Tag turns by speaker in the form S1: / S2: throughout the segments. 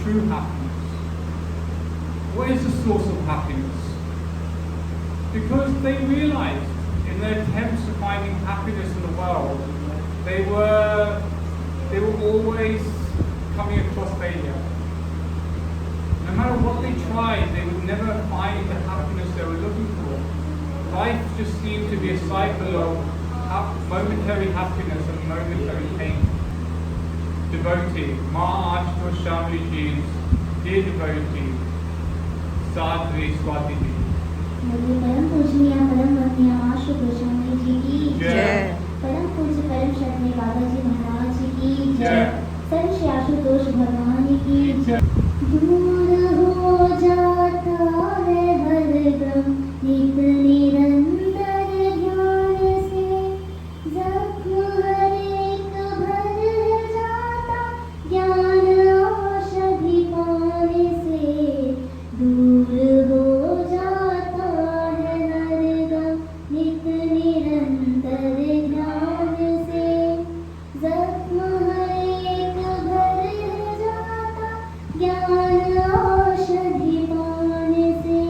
S1: true happiness. What is the source of happiness? Because they realized in their attempts of finding happiness in the world, they were always coming across failure. No matter what they tried, they would never find the happiness they were looking for. Life just seemed to be a cycle of momentary happiness and momentary pain. Devotee, Ma Aaj to Shamli Ji, dear devotee, Sadhvi Swati Ji.
S2: परम पूजनीय परम वंदनीय आशु गोस्वामी जी की जय। परम पूज्य परम श्रद्धेय बाबा जी महाराज की जय। सर्व श्री आशुतोष भगवान की जय। दूर हो जाता है हरदम नित निरंतर ध्यान से, जख्म हर एक भर जाता ज्ञान औषधि पाने से। दूर हो जाता है हरदम नित निरंतर ध्यान से, जख्म हर एक भर जाता ज्ञान औषधि पाने से।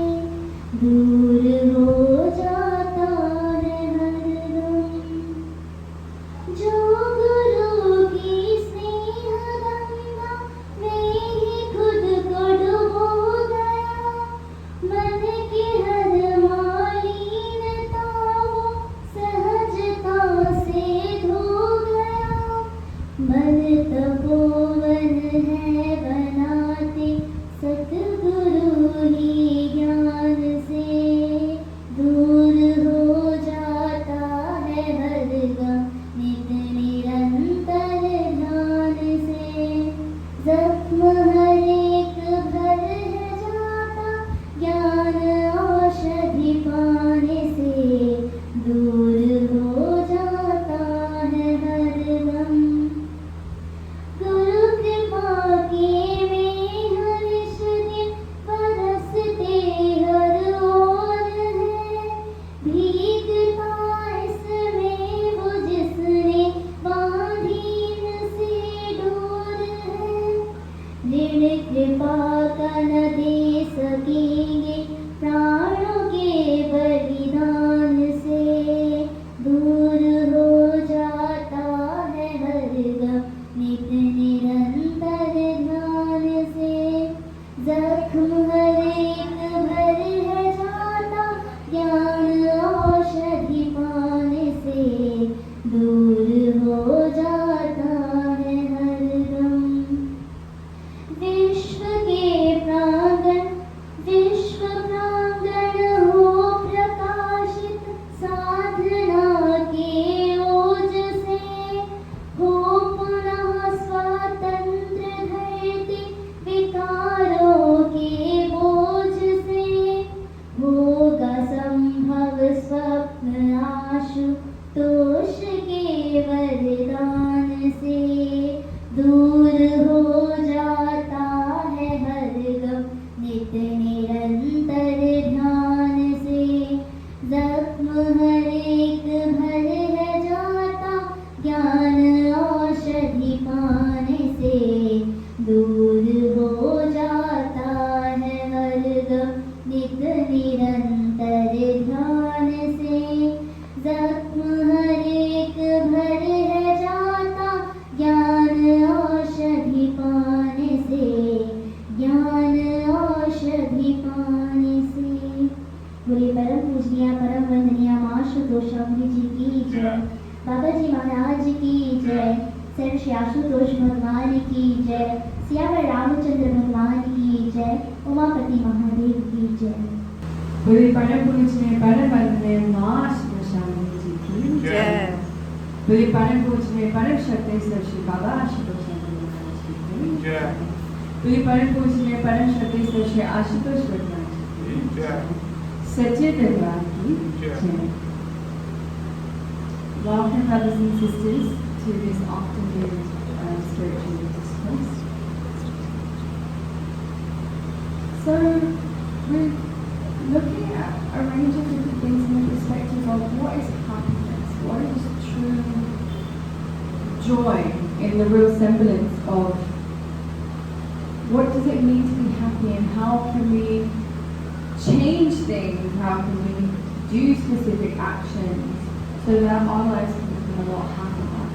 S2: दूर हो जाता है हरदम जो गुरु की स्नेह गंगा में ही खुद को डुबो गया। मन की हर मालिनता वो सहजता से धो गया। मन तपोवन है बनाते सतगुरु ही ज्ञान से। दूर हो जाता है हरदम नित निरंतर ध्यान से, जख्म हर एक भर जाता ज्ञान औषधि पाने से। दूर हो जाता है हरदम गुरु कृपा के में हर्ष दिन बरसते हर ओर है। भीगता इसमें वो जिसने बांधीन से डोर है। ऋण कृपा का न दे सकेंगे प्राणों के बलिदान से। दूर हो जाता है हरदम नित निरंतर ध्यान से, जख्म हर एक भर है जाता ज्ञान औषधि पाने से। दूर हो जाता है हरदम विश्व के प्रांगण हो प्रकाशित साधना के ओज से। हो पुनः स्वतंत्र धरती विकारों के बोझ से। होगा संभव स्वप्न आशुतोष के वरदान से। दूर हो जाता है हरदम नित निरंतर ध्यान से, जख्म हर एक भर है जाता ज्ञान औषधि पाने से। दूर हो जाता है हरदम नित निरंतर ध्यान से, जख्म हर एक भर है जाता ज्ञान औषधि पाने से। ज्ञान औषधि पाने से। बोले परम पूजनीय परम वंदनीय मां आशुतोषामणि जी की जय। बाबा जी महाराज की जय। सर्व श्री आशुतोष भगवान की जय। सियावर रामचंद्र भगवान की जय। उमापति महादेव की जय।
S3: बोले परम पूजनीय परम वंदनीय मां आशुतोषामणि जी की जय। बोले परम पूजनीय परम श्रद्धेय श्री बाबा आशुतोषामणि महाराज की जय। बोले परम पूजनीय परम श्रद्धेय श्री आशुतोष भगवान जी की जय। सच्चे दरबार की जय। Welcome, brothers and sisters, to this afternoon spiritual discourse. So, we're looking at a range of different things in the perspective of what is happiness, what is true joy in the real semblance of what does it mean to be happy, and how can we change things, how can we do specific actions so that our lives can become a lot happier.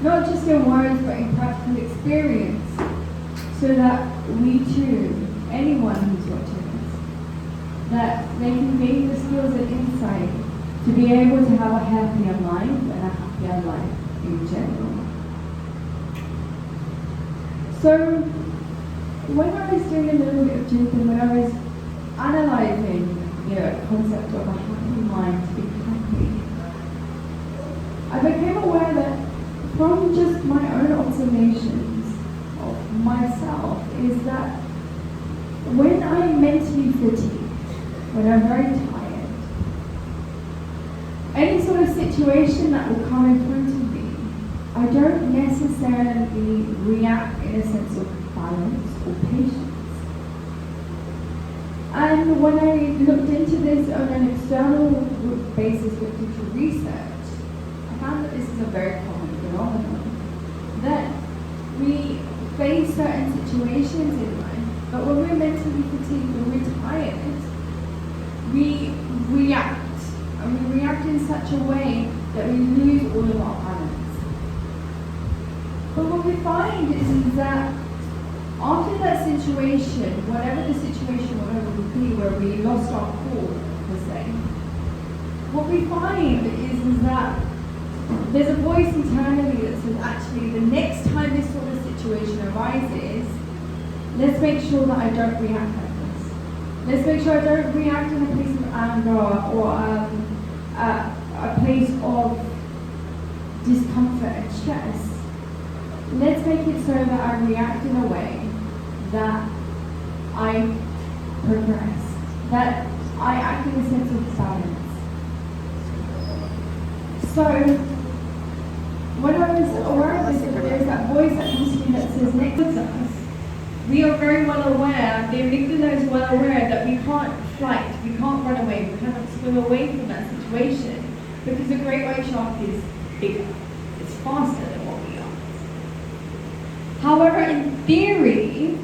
S3: Not just in words, but in practical experience, so that we too, anyone who's watching us, that they can gain the skills and insight to be able to have a happier mind and a happier life in general. So, when I was doing a little bit of thinking, when I was analysing, the concept of a happy mind, to be happy, I became aware that from just my own observations of myself is that when I'm mentally fatigued, when I'm very tired, any sort of situation that will come in front of me, I don't necessarily react in a sense of balance or patience. And when I looked into this on an external basis, looked into research, I found that this is a very common phenomenon. That we face certain situations in life, but when we're mentally fatigued, when we're tired, we react. And we react in such a way that we lose all of our balance. But what we find is that after that situation, whatever the situation would be, where we lost our cool, per se, what we find is that there's a voice internally that says, actually, the next time this sort of situation arises, let's make sure that I don't react like this. Let's make sure I don't react in a place of anger or a place of discomfort and stress. Let's make it so that I react in a way that I progress, that I act in a sense of balance. So, when I was aware of this, there's that voice that comes to me that says, next to us, we are very well aware, the amygdala is well aware that we can't flight, we can't run away, we cannot swim away from that situation, because a great white shark is bigger, it's faster than what we are. However, in theory,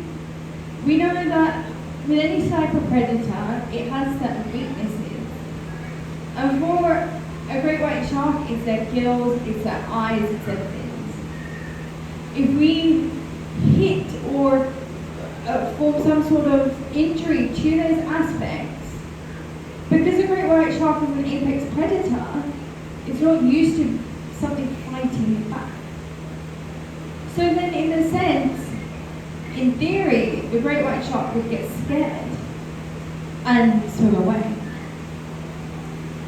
S3: we know that with any type of predator, it has certain weaknesses. And for a great white shark, it's their gills, it's their eyes, it's their fins. If we hit or form some sort of injury to those aspects, because a great white shark is an apex predator, it's not used to something fighting it back. So then, in a sense, in theory, the great white shark would get scared and swim away.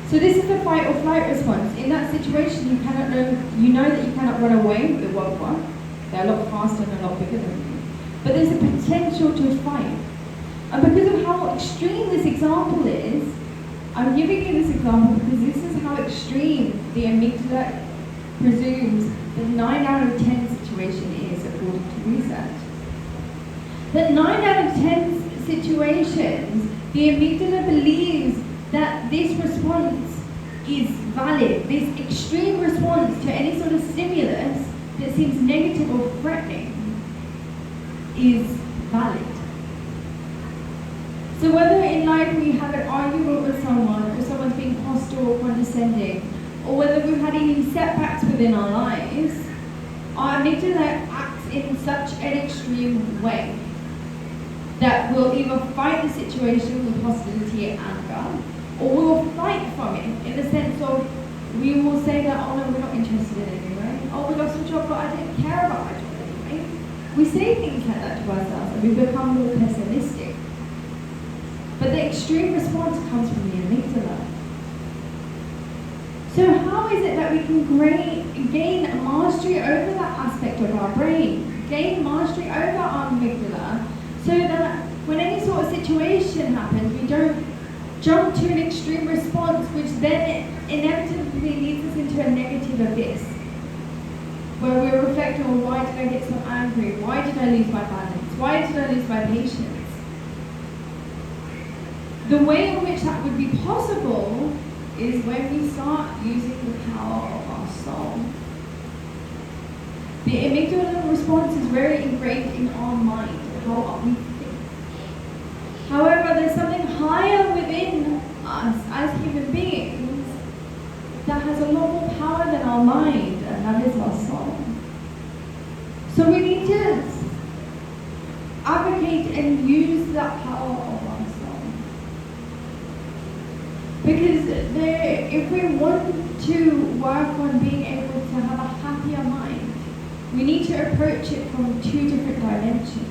S3: So this is the fight or flight response. In that situation, you know that you cannot run away, it won't work. They're a lot faster and a lot bigger than you. But there's a potential to fight. And because of how extreme this example is, I'm giving you this example because this is how extreme the amygdala presumes the 9 out of 10 situation is, according to research. That 9 out of 10 situations, the amygdala believes that this response is valid. This extreme response to any sort of stimulus that seems negative or threatening is valid. So whether in life we have an argument with someone, or someone's being hostile or condescending, or whether we've had any setbacks within our lives, our amygdala acts in such an extreme way that we'll either fight the situation with hostility and anger, or we'll fight from it in the sense of we will say that, oh no, we're not interested in it anyway. Oh, we lost a job, but I didn't care about my job anyway. We say things like that to ourselves and we become more pessimistic. But the extreme response comes from the amygdala. So how is it that we can gain mastery over that aspect of our brain, gain mastery over our amygdala, so that when any sort of situation happens, we don't jump to an extreme response, which then inevitably leads us into a negative abyss, where we're reflecting on, why did I get so angry? Why did I lose my balance? Why did I lose my patience? The way in which that would be possible is when we start using the power of our soul. The amygdala response is very ingrained in our mind, how we think. However, there's something higher within us as human beings that has a lot more power than our mind, and that is our soul. So we need to advocate and use that power of our soul. Because if we want to work on being able to have a happier mind, we need to approach it from two different dimensions.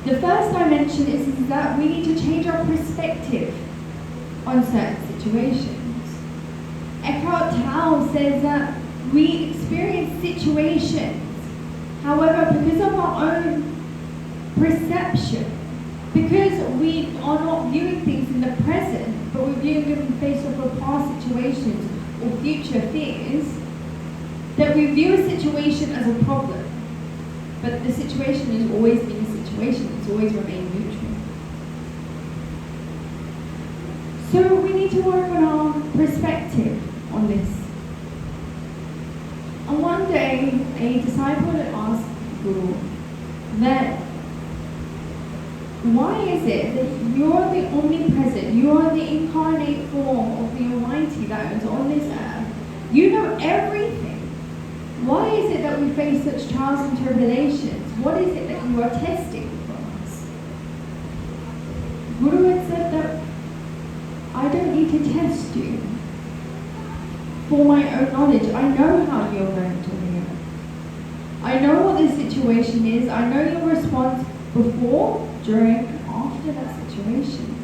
S3: The first dimension is that we need to change our perspective on certain situations. Eckhart Tolle says that we experience situations, however, because of our own perception, because we are not viewing things in the present, but we're viewing them based off of past situations or future fears, that we view a situation as a problem. But the situation has always been a situation, it's always remained neutral. So we need to work on our perspective on this. And one day, a disciple had asked Guru that, why is it that you're the omnipresent, you are the incarnate form of the Almighty that is on this earth, you know everything. Why is it that we face such trials and tribulations? What is it that you are testing from us? Guru had said that I don't need to test you for my own knowledge. I know how you're going to react. I know what this situation is. I know your response before, during, and after that situation.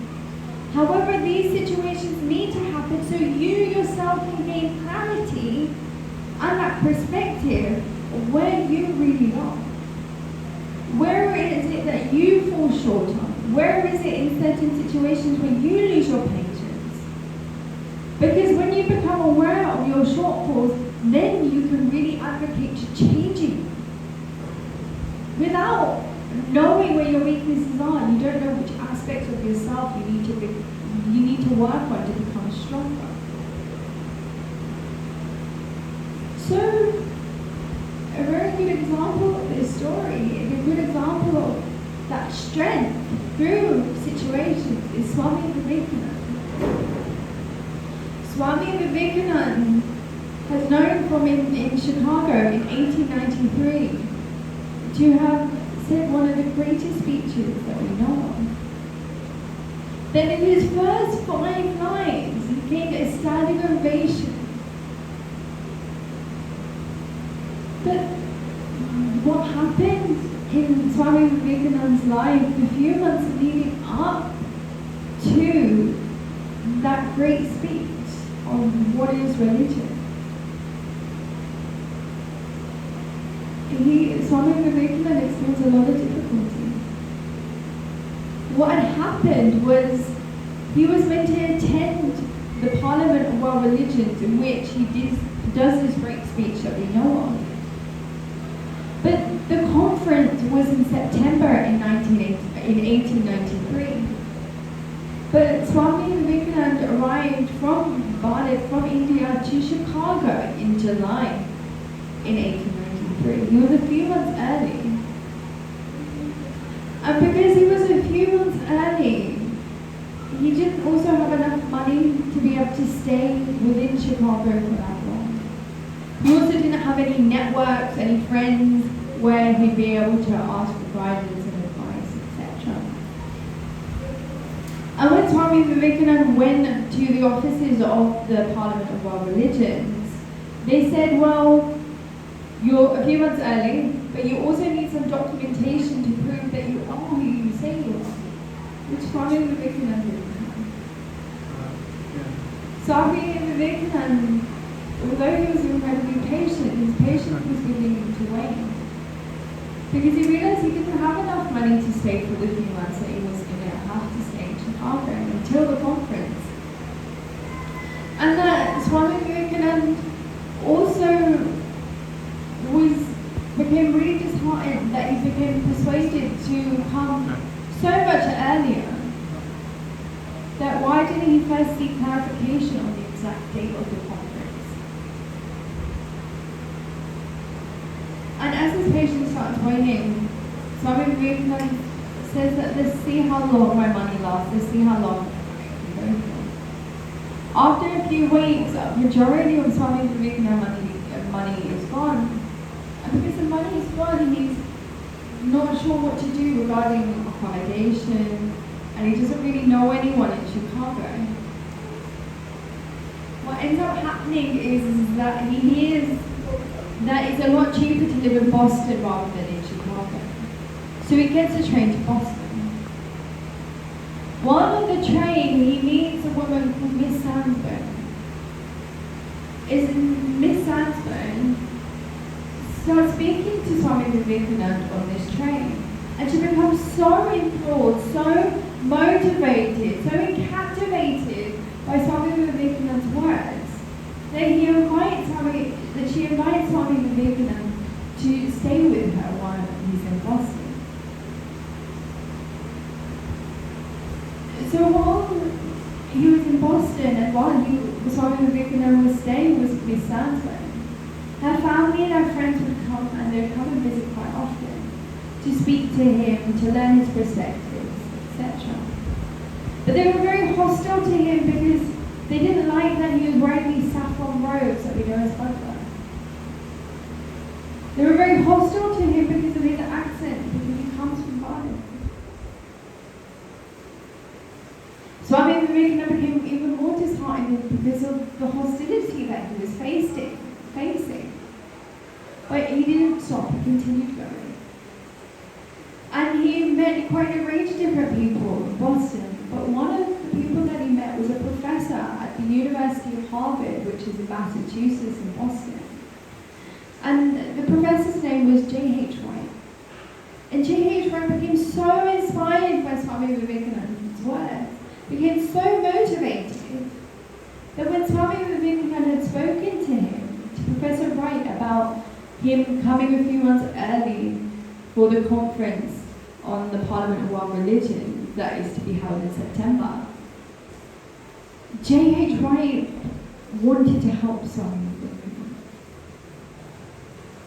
S3: However, these situations need to happen so you yourself can gain clarity and that perspective of where you really are. Where is it that you fall short on? Where is it in certain situations where you lose your patience? Because when you become aware of your shortfalls, then you can really advocate to changing them. Without knowing where your weaknesses are, you don't know which aspects of yourself you need to work on to become stronger. So, a very good example of this story, and a good example of that strength through situations is Swami Vivekananda. Swami Vivekananda has known from in Chicago in 1893 to have said one of the greatest speeches that we know of. Then in his first 5 lines, he gained a standing ovation. But what happened in Swami Vivekananda's life, the few months leading up to that great speech on what is religion? Swami Vivekananda experienced a lot of difficulty. What had happened was he was meant to attend the Parliament of World Religions, in which he does this great speech that we know of. But the conference was in September in 1893. But Swami Vivekananda arrived from India to Chicago in July in 1893. He was a few months early. And because he was a few months early, he didn't also have enough money to be able to stay within Chicago for that long. He also didn't have any networks, any friends where he'd be able to ask for guidance and advice, etc. And when Swami Vivekananda went to the offices of the Parliament of World Religions, they said, well, you're a few months early, but you also need some documentation to prove that you are who you say you are, which Swami Vivekananda didn't have. Swami Vivekananda, although he was incredibly patient, his patience was beginning to wane. Because he realized he didn't have enough money to stay for the few months that he was going to have to stay in Chicago until the conference. And that Swami Vivekananda also became really disheartened that he became persuaded to come so much earlier. That why didn't he first seek clarification on the exact date of the conference? And as his patience starts waning, Swami Vivekananda says that let's see how long my money lasts, let's see how long I can go for. After a few weeks, a majority of Swami Vivekananda money is gone. And because the money is gone, he's not sure what to do regarding accommodation, and he doesn't really know anyone in Chicago. What ends up happening is that he hears that it's a lot cheaper to live in Boston rather than in Chicago. So he gets a train to Boston. While on the train, he meets a woman called Miss Sandsburn. Miss Sandsburn starts speaking to Swami Vivekananda on this train, and she becomes so enthralled, so motivated, so captivated by Swami Vivekananda's words that she invites Swami Vivekananda to stay with her while he's in Boston. So while he was in Boston and while Swami Vivekananda was staying with Miss Sandsburn, her family and her friends would come, and they would come and visit quite often to speak to him, to learn his perspectives, etc. But they were very hostile to him because they didn't like that he was wearing these saffron robes that we know as butler. They were very hostile to him because of his accent, because he comes from Bali. Swami Vivekananda became even more disheartened because of the hostility that he was facing. But he didn't stop, he continued going. And he met quite a range of different people in Boston, but one of the people that he met was a professor at the University of Harvard, which is in Massachusetts in Boston. And the professor's name was J.H. White. And J.H. White became so inspired by Swami Vivekananda's words, became so motivated, that when Swami Vivekananda had spoken to him, to Professor Wright, about him coming a few months early for the conference on the Parliament of World Religion that is to be held in September, J.H. Wright wanted to help Swami Vivekananda.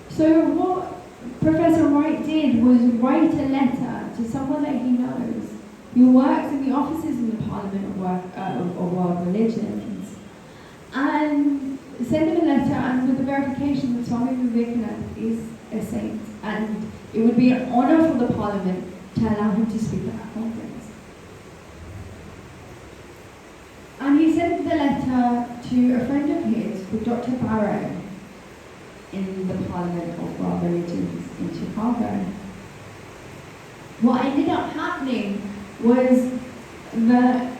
S3: So what Professor Wright did was write a letter to someone that he knows who works in the offices in the Parliament of World Religions, and send him a letter and with the verification that Swami Vivekananda is a saint, and it would be an honour for the Parliament to allow him to speak at that conference. And he sent the letter to a friend of his called Dr. Barrow in the Parliament of World Religions in Chicago. What ended up happening was that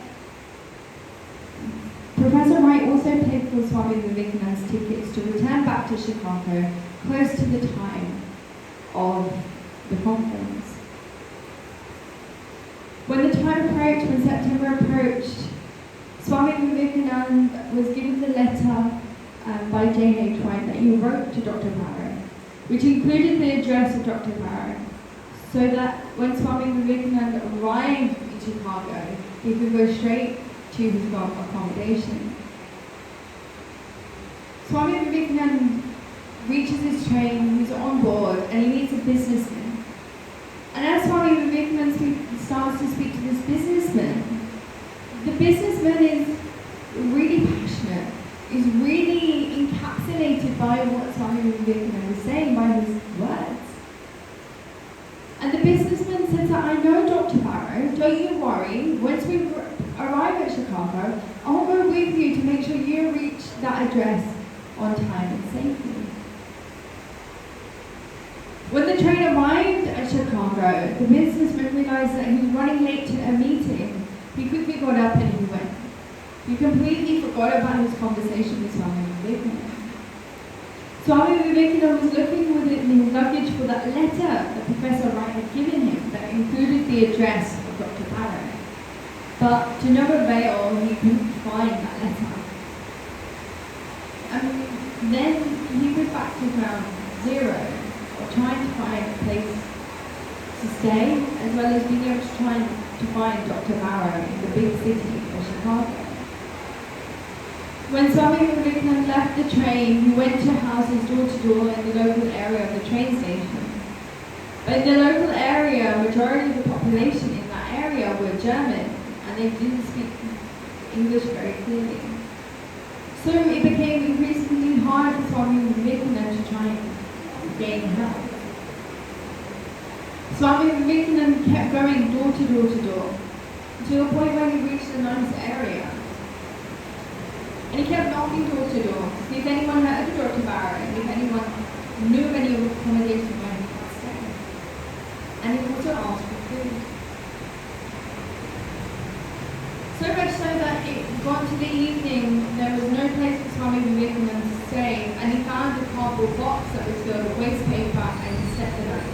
S3: Professor Wright also paid for Swami Vivekananda's tickets to return back to Chicago close to the time of the conference. When the time approached, when September approached, Swami Vivekananda was given the letter by J.H. White that he wrote to Dr. Barrow, which included the address of Dr. Barrow, so that when Swami Vivekananda arrived in Chicago, he could go straight to his accommodation. Swami Vivekananda reaches his train, he's on board, and he meets a businessman. And as Swami Vivekananda starts to speak to this businessman, the businessman is really passionate, is really encapsulated by what Swami Vivekananda is saying, by his words. And the businessman says that, I know Dr. Barrow, don't you worry, once we arrive at Chicago, I'll go with you to make sure you reach that address on time and safely. When the train arrived at Chicago, the businessman realized that he was running late to a meeting. He quickly got up and he went. He completely forgot about his conversation with Swami Vivekananda. Swami Vivekananda was looking within his luggage for that letter that Professor Wright had given him that included the address of Dr. Barrow. But to no avail, he couldn't find that letter. And then he was back to ground zero, trying to find a place to stay, as well as being able to try to find Dr. Barrow in the big city of Chicago. When Swami Vivekananda left the train, he went to houses door to door in the local area of the train station. But in the local area, area, majority of the population in that area were German, and they didn't speak English very clearly. So it became increasingly hard for Swami Vivekananda to try and gain help. Swami Vivekananda kept going door to door to door, to a point where he reached a nice area. And he kept knocking door to door, to see if anyone had a door to Barra, and if anyone knew of any accommodation where he could stay. And he also asked for food. So much so that it got to the evening, there was no place for Swami Vivekananda to stay, and he found a cardboard box that was filled with waste paper, and he slept in that.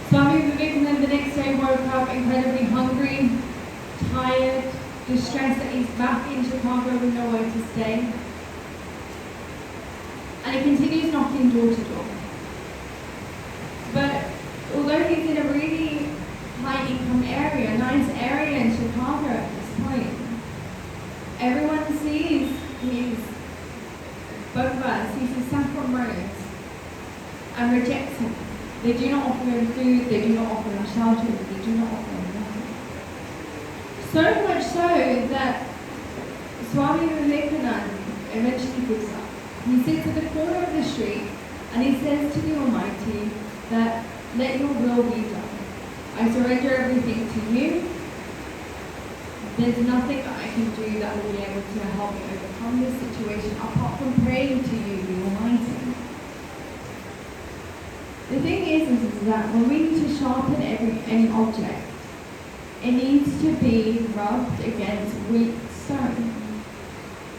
S3: Swami Vivekananda the next day woke up incredibly hungry, tired, distressed that he's back in Chicago with nowhere to stay. And he continues knocking door to door. But although he's in a really high income area, nice area in Chicago at this point, everyone sees his bhagavad, sees his saffron rose, and rejects him. They do not offer him food, they do not offer him shelter, they do not offer him nothing. So much so that Swami Vivekananda eventually gives up. He sits at the corner of the street and he says to the Almighty that, let your will be done. I surrender everything to you. There's nothing that I can do that will be able to help me overcome this situation apart from praying to you, the Almighty. The thing is that when we need to sharpen any object, it needs to be rubbed against wheat stone.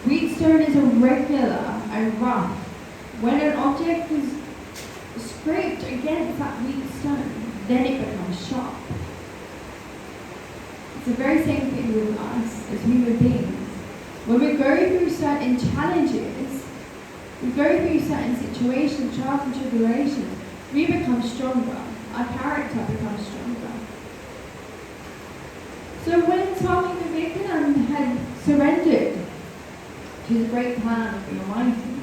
S3: Wheat stone is irregular and rough. When an object is scraped against that wheat stone, then it becomes sharp. It's the very same thing with us as human beings. When we go through certain challenges, we go through certain situations, trials and tribulations, we become stronger. Our character becomes stronger. So when Swami Vivekananda had surrendered to the great plan of the Almighty,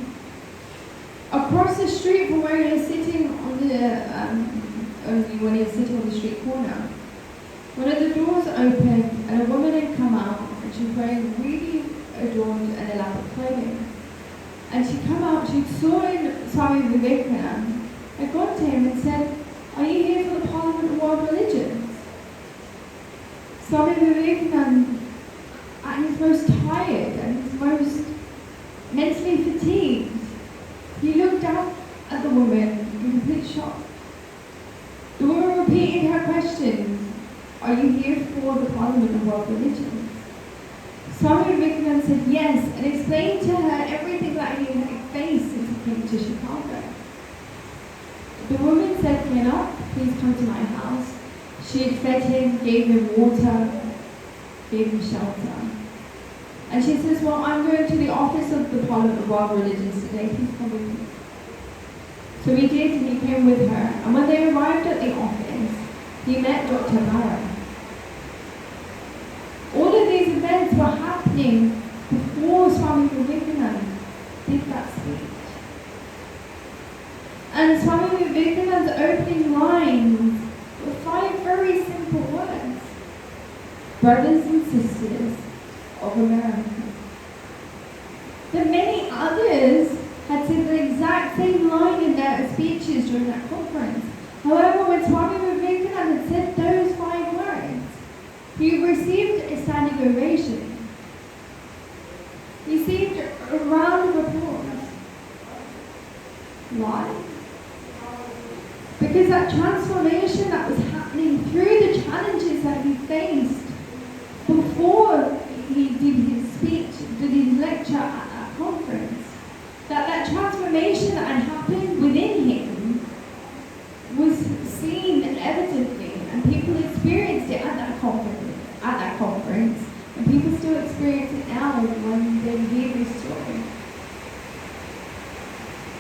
S3: across the street from where he was sitting when he was sitting on the street corner, one of the doors opened and a woman had come out, and she was wearing really adorned and elaborate clothing. And she come out, she saw in Swami Vivekananda, and gone to him and said, are you here for the Parliament of World Religions? Swami Vivekananda, at his most tired and his most mentally fatigued, he looked down at the woman in complete shock. The woman repeated her questions, are you here for the Parliament of World Religions? Swami Vivekananda said yes, and explained to her everything that he had faced since he came to Chicago. The woman said, get up, please come to my house. She had fed him, gave him water, gave him shelter. And she says, well, I'm going to the office of the Parliament of World Religions today, please come with me. So he did, and he came with her. And when they arrived at the office, he met Dr. Mara. All of these events were happening before Swami Vivekananda did that speech. And Swami Vivekananda's opening lines were 5 very simple words. Brothers and sisters of America. The many others had said the exact same line in their speeches during that conference. However, when Swami Vivekananda said those 5 words, he received a standing ovation. He received a round of applause. Why? Because that transformation that was happening through the challenges that he faced before he did his speech, did his lecture at that conference, that transformation that had happened within him was seen evidently, and people experienced it at that conference, and people still experience it now when they hear this story.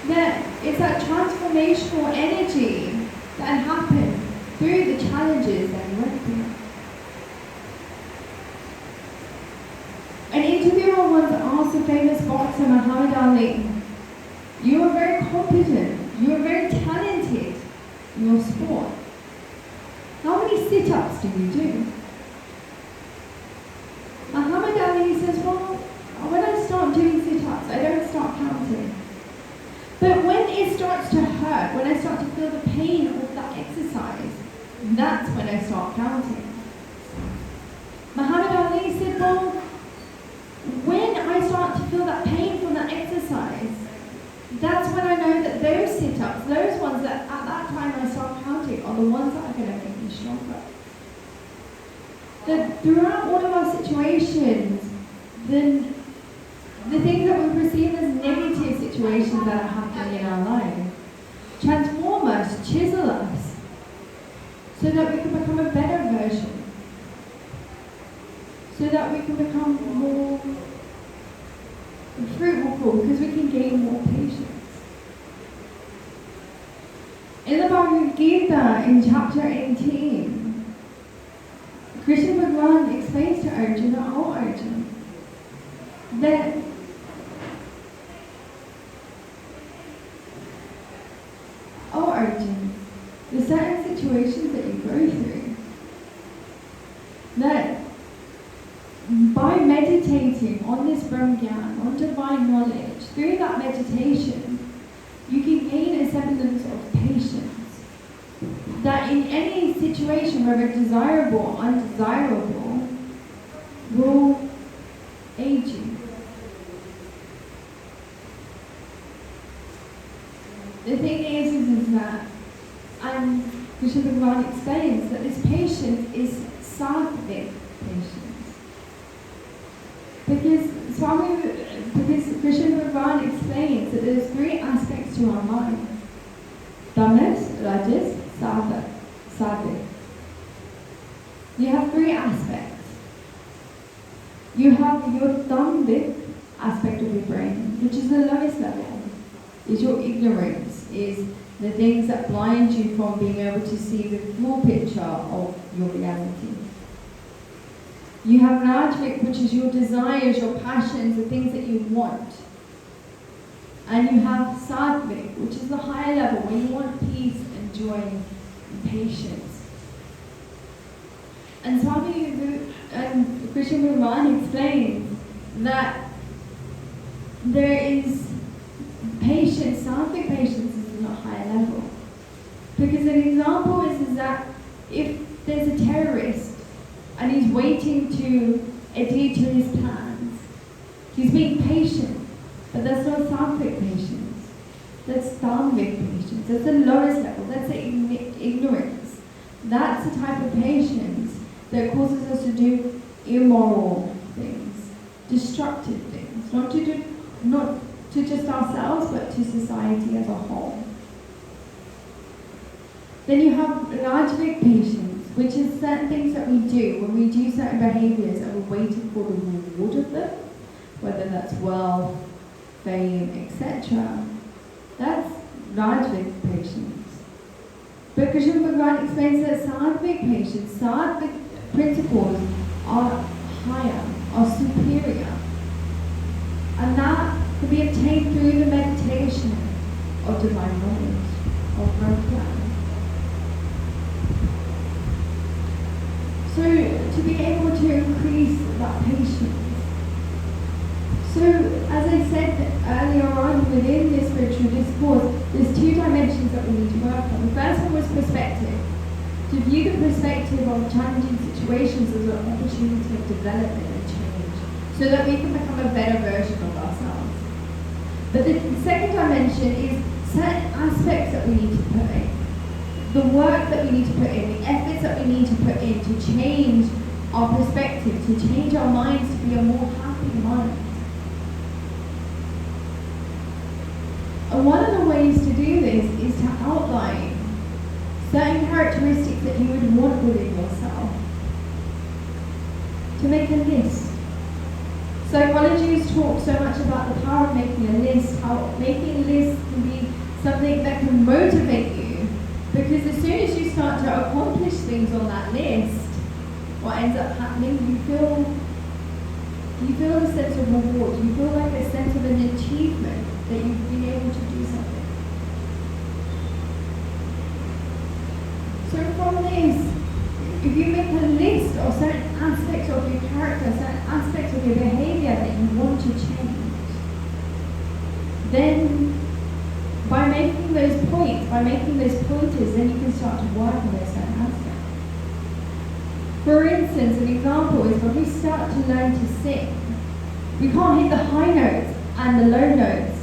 S3: That it's that transformational energy that happened through the challenges that he went through. An interviewer once asked the famous boxer Muhammad Ali, you are very competent, you are very talented, your sport. How many sit-ups do you do? Muhammad Ali says, well, when I start doing sit-ups, I don't start counting. But when it starts to hurt, when I start to feel the pain of that exercise, that's when I start counting. Muhammad Ali said, well, when I start to feel that pain from that exercise, that's when I know that those sit-ups, those ones that at that time I start counting, are the ones that are going to make me stronger. That throughout all of our situations, the things that we perceive as negative situations that are happening in our life transform us, chisel us, so that we can become a better version, so that we can become more fruitful, because we can gain more patience. In the Bhagavad Gita, in chapter 18, Krishna Bhagavan explains to Arjuna, oh Arjuna, that there's certain situations that you go through, that by meditating on this Brahmgyan, on divine knowledge, through that meditation, you can gain a semblance of patience. That in any situation, whether desirable or undesirable, will aid you. The thing is that, and Krishna Bhagavan explains that this patience is sattvic patience. Because Krishna Bhagavan explains that there's three aspects to our mind: tamas, rajas, sattvic. You have three aspects. You have your tambic aspect of your brain, which is the lowest level, is your ignorance, is the things that blind you from being able to see the full picture of your reality. You have Rajvik, which is your desires, your passions, the things that you want. And you have Sattvic, which is the higher level, where you want peace and joy and patience. And Krishna Bhagavan explains that there is patience, Sattvic patience is a higher level. Because an example is that if there's a terrorist and he's waiting to adhere to his plans, he's being patient, but that's not Sattvic patience. That's Tamvic patience. That's the lowest level. That's the ignorance. That's the type of patience that causes us to do immoral things, destructive things, not to just ourselves, but to society as a whole. Then you have Rajvik patience, which is certain things that we do when we do certain behaviors and we're waiting for the reward of them, whether that's wealth, fame, etc. That's Rajvik patience. But Krishna Bhagavan explains that Sattvic patience, Sattvic principles are higher, are superior. And that can be obtained through the meditation of divine knowledge, of Brahman. So, to be able to increase that patience. So, as I said earlier on within this spiritual discourse, there's two dimensions that we need to work on. The first one was perspective. To view the perspective of challenging situations as an opportunity of development and change, so that we can become a better version of ourselves. But the second dimension is certain aspects that we need to put in. The work that we need to put in, the efforts that we need to put in to change our perspective, to change our minds to be a more happy mind. And one of the ways to do this is to outline certain characteristics that you would want within yourself. To make a list. Psychologists talk so much about the power of making a list, how making a list can be something that can motivate you. Because as soon as you start to accomplish things on that list, what ends up happening, you feel a sense of reward. You feel like a sense of an achievement that you've been able to do something. So from this, if you make a list of certain aspects of your character, certain aspects of your behavior that you want to change, then by making those points, by making those pointers, then you can start to work on those certain aspects. For instance, an example is when we start to learn to sing, we can't hit the high notes and the low notes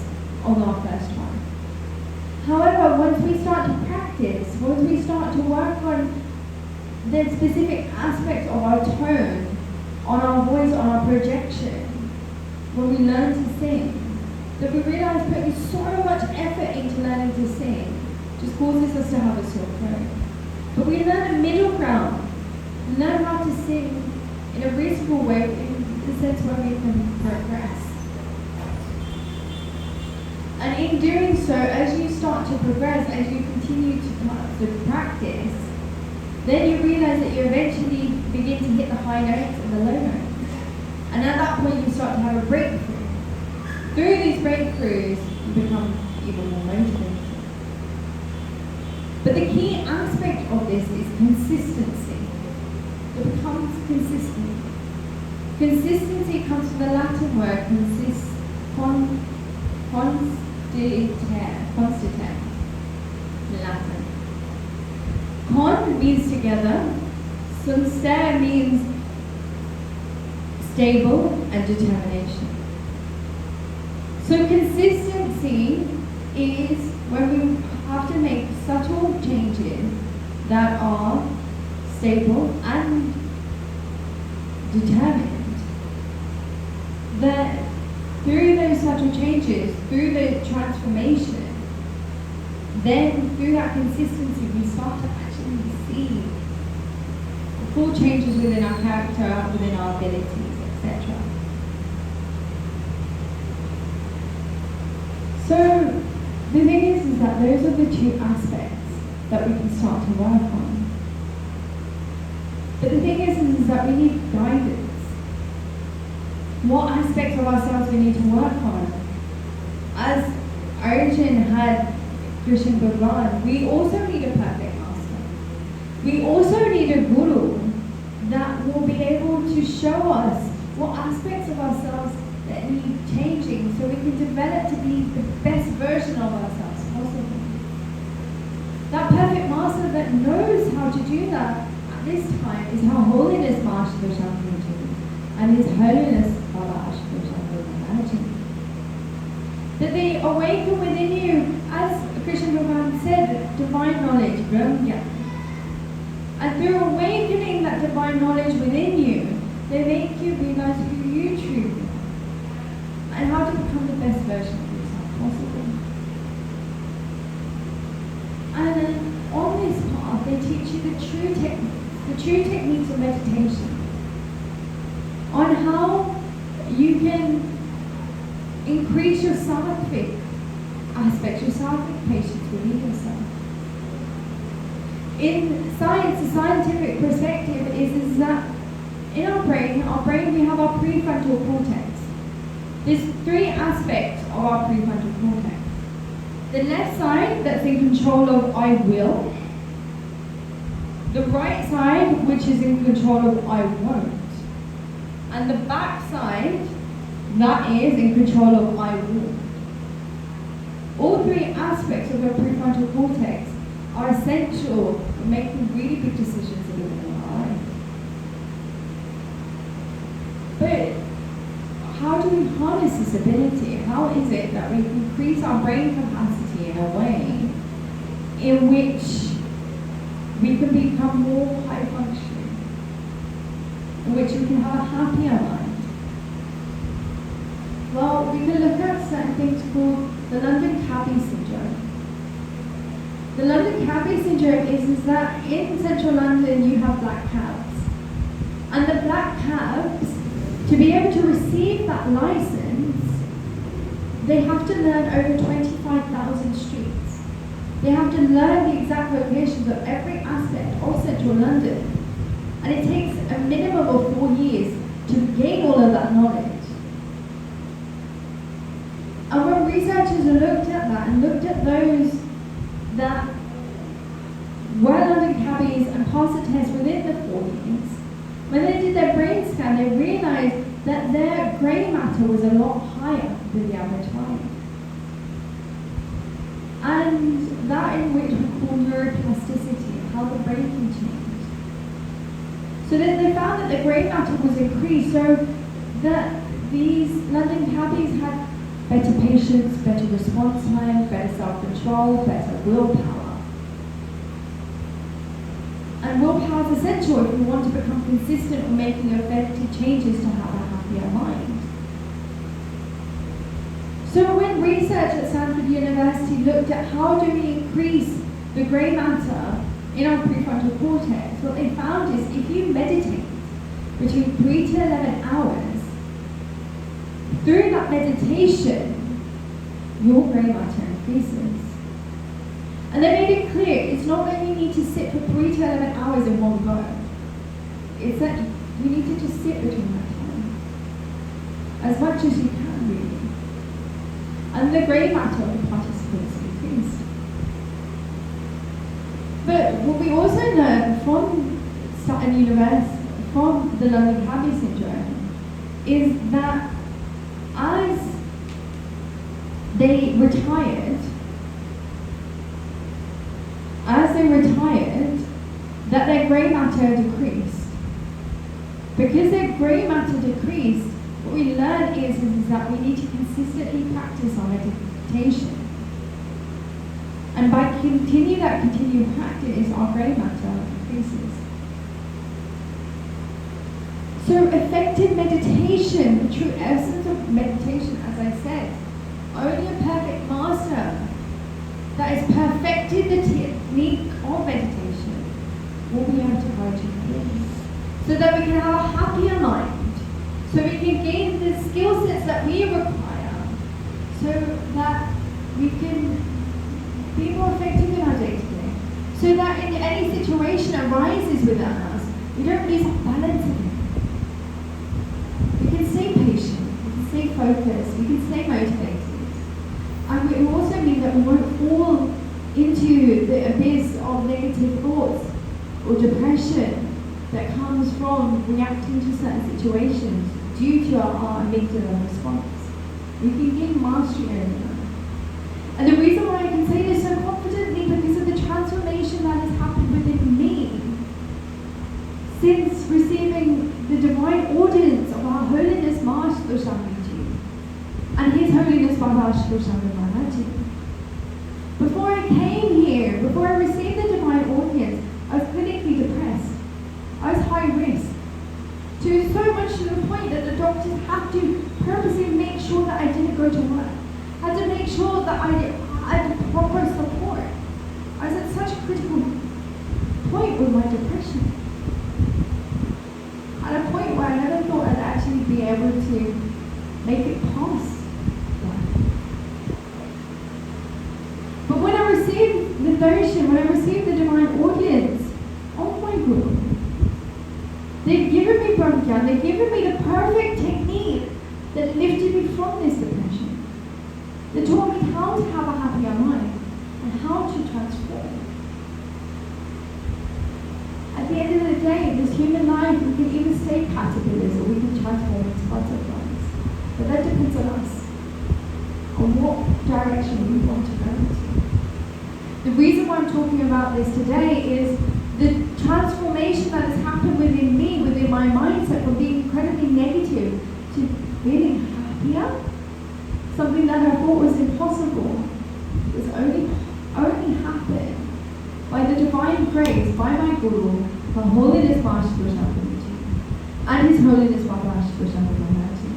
S3: on our first try. However, once we start to practice, once we start to work on the specific aspects of our tone, on our voice, on our projection, when we learn to sing, that we realize putting so much effort into learning to sing just causes us to have a sore throat. But we learn a middle ground, learn how to sing in a reasonable way, in the sense where we can progress. And in doing so, as you start to progress, as you continue to practice, then you realize that you eventually begin to hit the high notes and the low notes. And at that point, you start to have a breakthrough. Through these breakthroughs, you become even more motivated. But the key aspect of this is consistency. It becomes consistent. Consistency comes from the Latin word constite, in Latin. Con means together, sunster means stable and determination. So consistency is when we have to make subtle changes that are stable and determined. That through those subtle changes, through the transformation, then through that consistency we start to actually see the full changes within our character, within our abilities, etc. So the thing is that those are the two aspects that we can start to work on. But the thing is that we need guidance. What aspects of ourselves we need to work on? As Arjun had Krishna Bhagavan, we also need a perfect master. We also need a guru that will be able to show us what aspects of ourselves that need changing so we can develop to be the best version of ourselves possible. That perfect master that knows how to do that at this time is Her Holiness Master Shankaraji and His Holiness Baba Ashtosh Maharaj. That they awaken within you, as Krishna Bhagavan said, divine knowledge, Brahmya. And through awakening that divine knowledge within you, they make you realize who you truly are and how to become the best version of yourself possible. And then on this path, they teach you the true techniques of meditation, on how you can increase your sattvic aspects, your sattvic patience within yourself. In science, the scientific perspective is that in our brain we have our prefrontal cortex. There's three aspects of our prefrontal cortex. The left side, that's in control of I will. The right side, which is in control of I won't. And the back side, that is in control of I will. All three aspects of your prefrontal cortex are essential in making really big decisions in our life. But how do we harness this ability? How is it that we can increase our brain capacity in a way in which we can become more high functioning, in which we can have a happier mind? Well, we can look at certain things called the London Cabby syndrome. The London Cabby syndrome is that in central London you have black cabs. And the black cabs, to be able to receive that license, they have to learn over 25,000 streets. They have to learn the exact locations of every aspect of central London. And it takes a minimum of 4 years to gain all of that knowledge. And when researchers looked at that and looked at those that were London Cabby passed the test within the 4 years. When they did their brain scan, they realized that their grey matter was a lot higher than the average mind. And that in which we call neuroplasticity, how the brain can change. So then they found that the grey matter was increased, so that these London cabbies had better patience, better response time, better self-control, better willpower. And willpower is essential if you want to become consistent on making effective changes to have a happier mind. So when research at Stanford University looked at how do we increase the grey matter in our prefrontal cortex, what they found is if you meditate between 3 to 11 hours, through that meditation, your grey matter increases. And they made it clear, it's not that you need to sit for 3 to 11 hours in one go. It's that you need to just sit between that time, as much as you can really. And the grey matter of the participants increased. But what we also learned from Stanford University, from the London Cabby Syndrome, is that as they retired, that their grey matter decreased. Because their grey matter decreased, what we learned is that we need to consistently practice our meditation. And by continued practice, our grey matter increases. So effective meditation, the true essence of meditation, as I said, only a perfect master that has perfected the technique of meditation will be able to guide you through. So that we can have a happier mind, so we can gain the skill sets that we require, so that we can be more effective in our day-to-day. So that in any situation arises within us, we don't lose our balance again. We can stay patient, we can stay focused, we can stay motivated. And it will also mean that we won't fall into the abyss of negative thoughts or depression that comes from reacting to certain situations due to our amygdala response. We can gain mastery over that. And the reason why I can say this so confidently because of the transformation that has happened within me since receiving the divine audience of our Holiness Master Swamiji and His Holiness Baba Swami Maharaji. Before I came here, before I received the divine audience, I was clinically depressed. I was high risk. To so much to the point that the doctors had to purposely make sure that I didn't go to work. Had to make sure that I had proper support. I was at such a critical point with my depression. At a point where I never thought I'd actually be able to make it past that. But when I received the darshan, when I received the divine audience, oh my God, they've given me Brahmgyan, they've given me the perfect technique that lifted me from this depression. They taught me how to have a happier mind and how to transform. At the end of the day, this human life, we can either stay caterpillars or we can transform into butterflies. But that depends on us, on what direction we want to go into. The reason why I'm talking about this today is the transformation that has happened within me, within my mindset, from being incredibly negative to feeling happier. Something that I thought was impossible was only happened by the divine grace, by my Guru, Her Holiness Master Swamiji, and His Holiness Baba Swami Maharaji.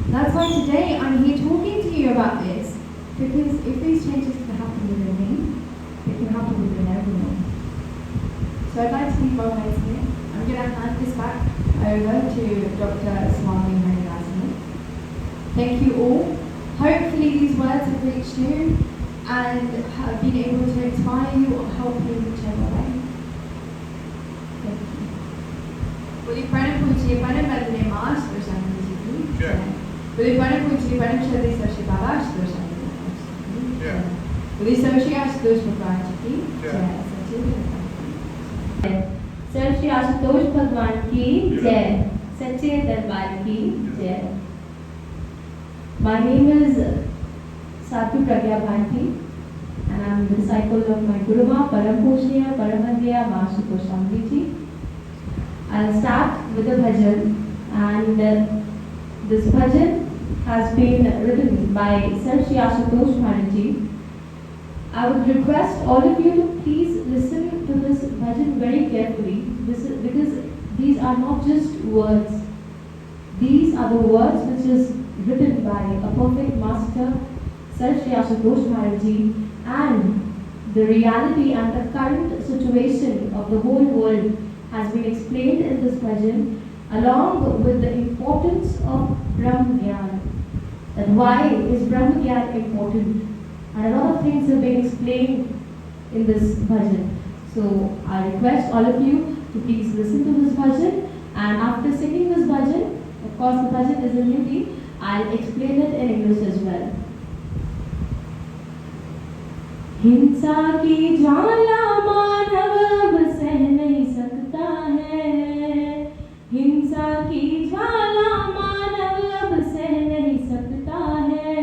S3: That's why today I'm here talking to you about this, because if these changes can happen within me, they can happen within everyone. So I'd like to leave our words here. I'm going to hand this back over to Dr. Swami Harinarasimhan. Thank you all. Hopefully these words have reached you and have been able to inspire you or help you in whichever way. Thank you. Will you pranam puji pranam badne maas prashanti ji?
S1: Sure.
S3: Will you pranam puji pranam shadi sashi baba prashanti ji?
S1: Sure.
S3: Will you sashi ash dosh bhagwan ji?
S1: Sure.
S3: Sure. Sir Shri Ashutosh भगवान की जय, सच्चे दरबार की जय। My name is Sadhu Pragya Bharti and I am the disciple of my Guruma Param Pushya Paramandya Mahasuto Shambhiji. I'll start with a bhajan, and this bhajan has been written by Sir Shri Ashutosh Bharti. I would request all of you to please listen to this bhajan very carefully, because these are not just words. These are the words which is written by a perfect master, Sir Shri Ashutosh Bharti, and the reality and the current situation of the whole world has been explained in this bhajan, along with the importance of Brahma Gyan. That why is Brahma Gyan important? And a lot of things have been explained in this bhajan. So I request all of you to please listen to this bhajan, and after singing this bhajan, of course the bhajan is in Hindi, I'll explain it in English as well. हिंसा की ज्वाला मानव अब सह नहीं सकता है, हिंसा की ज्वाला मानव अब सह नहीं सकता है,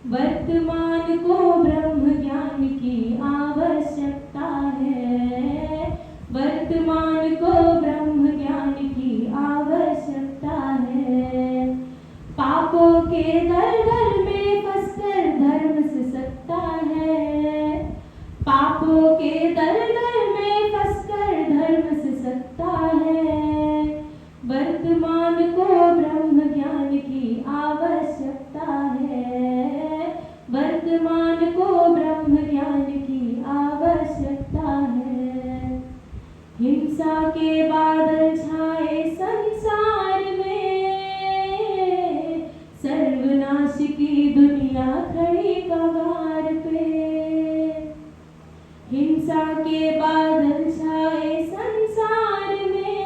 S3: वर्तमान को ब्रह्म ज्ञान की आवश्यकता है, वर्तमान को ब्रह्म ज्ञान की आवश्यकता है, पापों के दलदल में फंसकर धर्म से सकता है, पापों के दलदल में फंसकर धर्म से सकता है, वर्तमान को ब्रह्म ज्ञान की आवश्यकता है, वर्तमान को ब्रह्म ज्ञान की आवश्यकता है। हिंसा के बादल छाए संसार में, सर्वनाश की दुनिया खड़ी कगार पे, हिंसा के बादल छाए संसार में,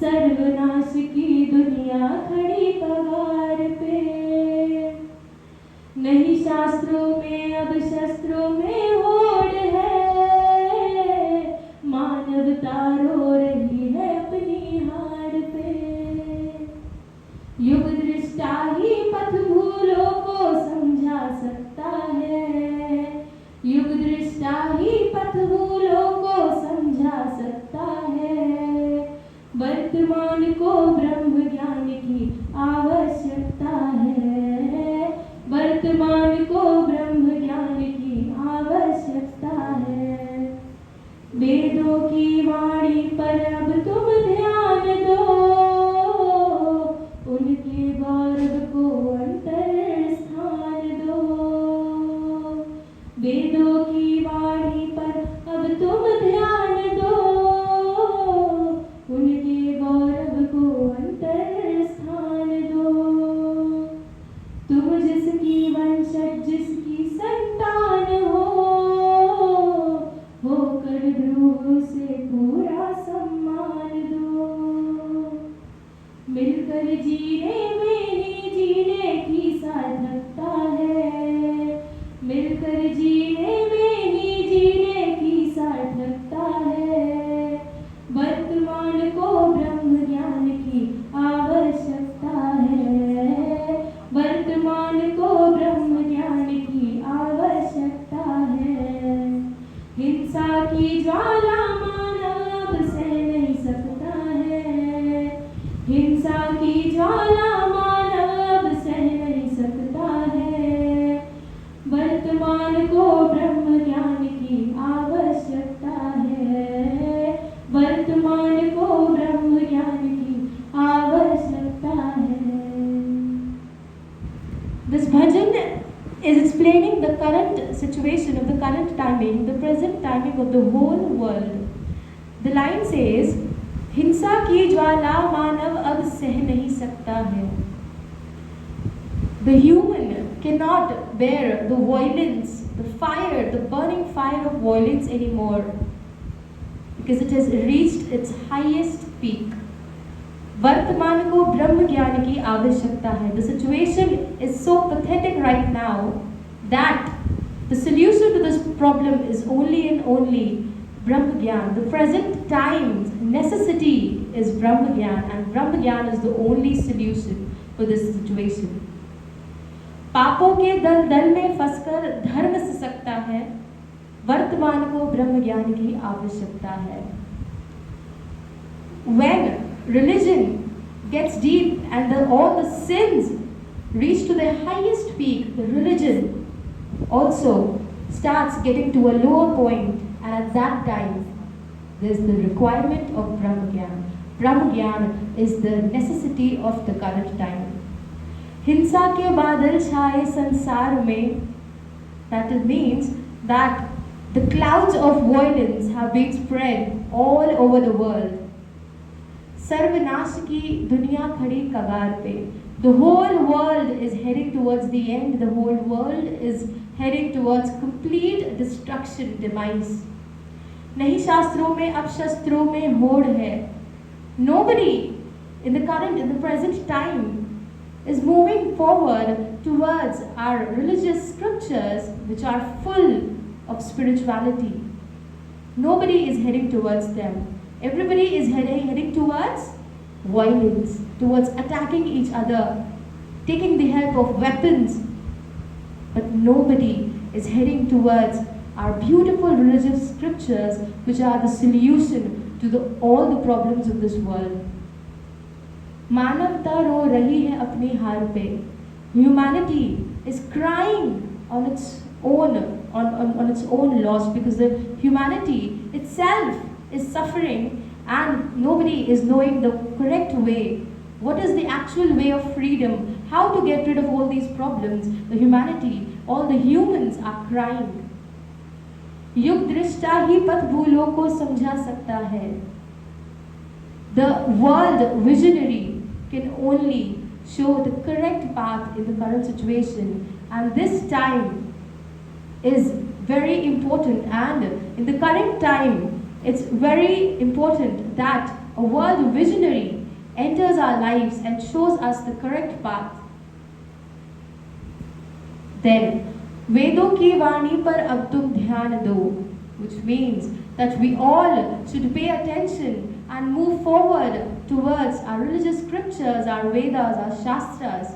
S3: सर्वनाश की दुनिया खड़ी कगार पे, नहीं शास्त्रों में अब शस्त्रों में होड़ है, मानवता रो रही है अपनी हार पे, युग दृष्टा ही पथ भूलों को समझा सकता है, युग दृष्टा ही पथ भूलों को समझा सकता है, वर्तमान को ब्रह्म ज्ञान की आवश्यकता है, वर्तमान को ब्रह्म ज्ञान की आवश्यकता है। वेदों की वाणी पर अब तुम ध्यान दो, उनके गौरव को अंतर स्थान दो, वेदों की वाणी पर अब तुम ध्यान दो, उनके गौरव को अंतर स्थान दो, तुम जिसकी वंशज जिसकी संतान होकर ध्रुव से पूरा सम्मान दो, मिलकर जीने में ही जीने की सार्थकता है, मिलकर जीने में ही जीने की सार्थकता है, वर्तमान को ब्रह्म ज्ञान की आवश्यकता है, वर्तमान को ब्रह्म ज्ञान की आवश्यकता है। हिंसा की ज्वाला मानव अब सह नहीं सकता है, हिंसा की ज्वाला मानव अब सह नहीं सकता है, वर्तमान को ब्रह्म ज्ञान की आवश्यकता है, वर्तमान को ब्रह्म ज्ञान की आवश्यकता है। This bhajan is explaining the current situation of the current timing, the present timing of the whole world. The line says, हिंसा की ज्वाला मानव अब सह नहीं सकता है. The human cannot bear the violence, the fire, the burning fire of violence anymore, because it has reached its highest peak. वर्तमान को ब्रह्म ज्ञान की आवश्यकता है. The situation is so pathetic right now that the solution to this problem is only and only
S4: Brahma Gyan. The present time's necessity is Brahma Gyan, and Brahma Gyan is the only solution for this situation. पापों के दलदल में फंसकर धर्म से सकता है, वर्तमान को ब्रह्म ज्ञान की आवश्यकता है. When religion gets deep and all the sins reach to their highest peak, the religion also starts getting to a lower point, and at that time there is the requirement of Brahma Gyan. Brahma Gyan is the necessity of the current time. हिंसा के बादल छाए संसार में, that it means that the clouds of violence have been spread all over the world. सर्वनाश की दुनिया खड़ी कगार पे. The whole world is heading towards the end. The whole world is heading towards complete destruction, demise. नहीं शास्त्रों में अब शस्त्रों में होड़ है. Nobody in the present time is moving forward towards our religious scriptures which are full of spirituality. Nobody is heading towards them. Everybody is heading towards violence, towards attacking each other, taking the help of weapons. But nobody is heading towards our beautiful religious scriptures which are the solution to all the problems of this world. मानवता रो रही है अपनी हार पे. Humanity is crying on its own loss, because the humanity itself is suffering and nobody is knowing the correct way. What is the actual way of freedom? How to get rid of all these problems? The humanity, all the humans are crying. युग दृष्टा ही पथ भूलों को समझा सकता है. The world visionary can only show the correct path in the current situation, and this time is very important. And in the current time, it's very important that a world visionary enters our lives and shows us the correct path. Then, वेदों की वाणी पर अब तुम ध्यान दो, which means that we all should pay attention and move forward towards our religious scriptures, our Vedas, our Shastras,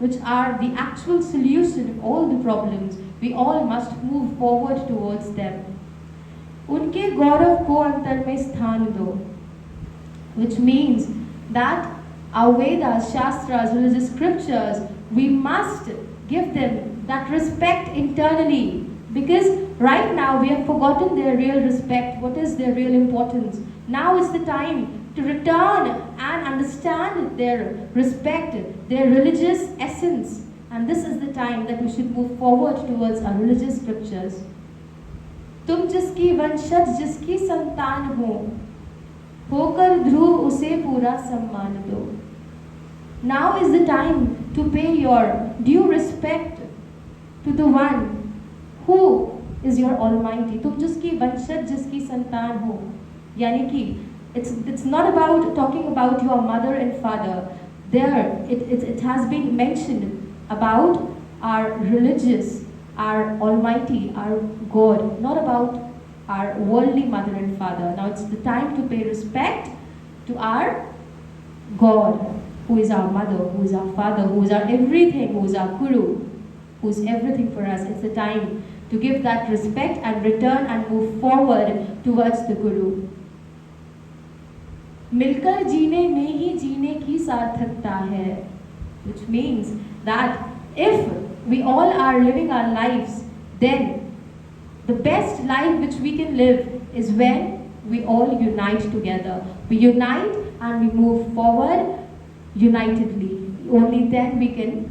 S4: which are the actual solution of all the problems. We all must move forward towards them. उनके गौरव को अंतर में स्थान दो, which means that our Vedas, Shastras, religious scriptures, we must give them that respect internally, because right now we have forgotten their real respect. What is their real importance? Now is the time to return and understand their respect, their religious essence, and this is the time that we should move forward towards our religious scriptures. तुम जिसकी वंशज, जिसकी संतान हो, होकर ध्रुव उसे पूरा सम्मान दो. Now is the time to pay your due respect to the one who is your Almighty. तुम जिसकी वंशज, जिसकी संतान हो, यानी कि it's not about talking about your mother and father. There it has been mentioned about our religious, our Almighty, our God, not about our worldly mother and father. Now it's the time to pay respect to our God, who is our mother, who is our father, who is our everything, who is our Guru, who is everything for us. It's the time to give that respect and return and move forward towards the Guru. मिलकर जीने में ही जीने की सार्थकता है, which means that if we all are living our lives, then the best life which we can live is when we all unite together. We unite and we move forward unitedly. Only then we can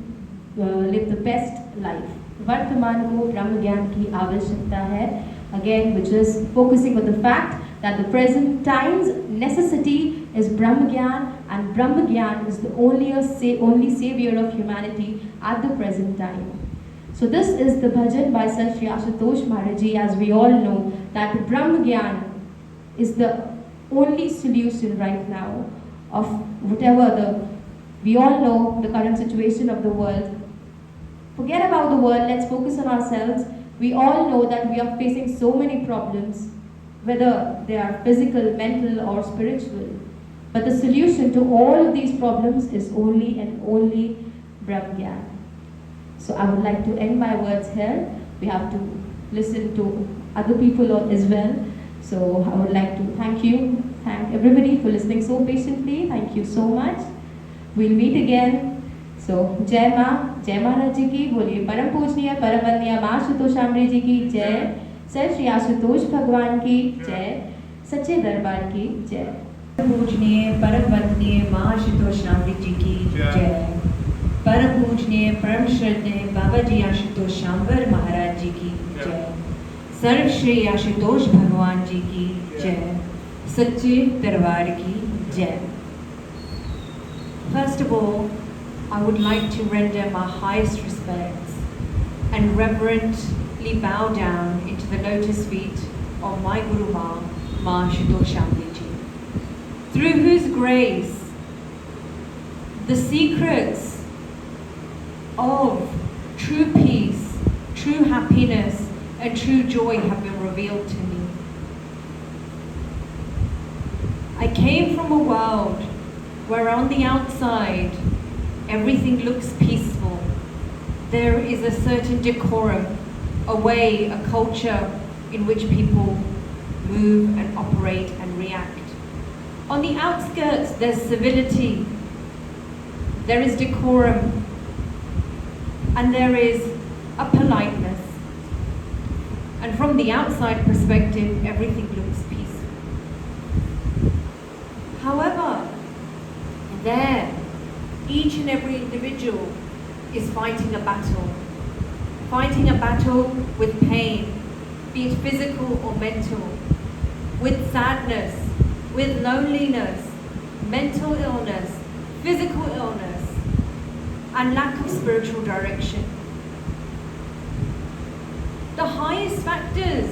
S4: live the best life. वर्तमान को ब्रह्म ज्ञान की आवश्यकता है, again, which is focusing on the fact that the present time's necessity is Brahma Gyan, and Brahma Gyan is the only savior of humanity at the present time. So this is the bhajan by Sant Shri Ashutosh Maharaji. As we all know that Brahma Gyan is the only solution right now of whatever we all know the current situation of the world. Forget about the world, let's focus on ourselves. We all know that we are facing so many problems. whether they are physical, mental, or spiritual. But the solution to all of these problems is only and only Brahm Gyan. So I would like to end my words here. We have to listen to other people as well. So I would like to thank everybody for listening so patiently. Thank you so much. We'll meet again. So जय महाराज जी की, बोलिए परम पूजनीय परम वंदनीय माँ आशुतोषामृत जी की जय, सर श्री आशुतोष भगवान की जय, सच्चे दरबार की जय।
S3: पूजनीय परम वंदनीय माँ आशुतोषामृत जी की जय, परम पूजनीय परम श्रद्धेय बाबा जी आशुतोषामृत महाराज जी की जय, सर्व श्री आशुतोष भगवान जी की जय, सच्चे दरबार की जय। First of all, I would like to render my highest respects and reverently bow down into the lotus feet of my Guru Ma, Ma Shitoshamri Ji, through whose grace the secrets of true peace, true happiness, and true joy have been revealed to me. I came from a world where on the outside everything looks peaceful. There is a certain decorum, a way, a culture in which people move and operate and react. On the outskirts there's civility, there is decorum, and there is a politeness. And from the outside perspective, everything looks peaceful. However, there, each and every individual is fighting a battle with pain, be it physical or mental, with sadness, with loneliness, mental illness, physical illness, and lack of spiritual direction. The highest factors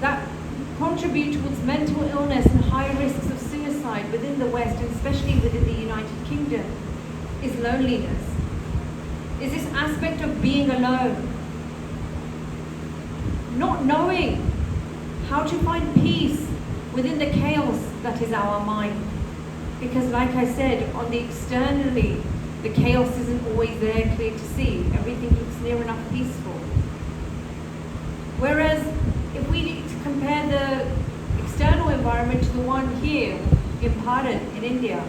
S3: that contribute towards mental illness and high risks of suicide within the West, and especially within the United Kingdom, is loneliness. Is this aspect of being alone. Not knowing how to find peace within the chaos that is our mind. Because like I said, on the externally, the chaos isn't always there clear to see. Everything looks near enough peaceful. Whereas if we compare the external environment to the one here in Bharat, in India,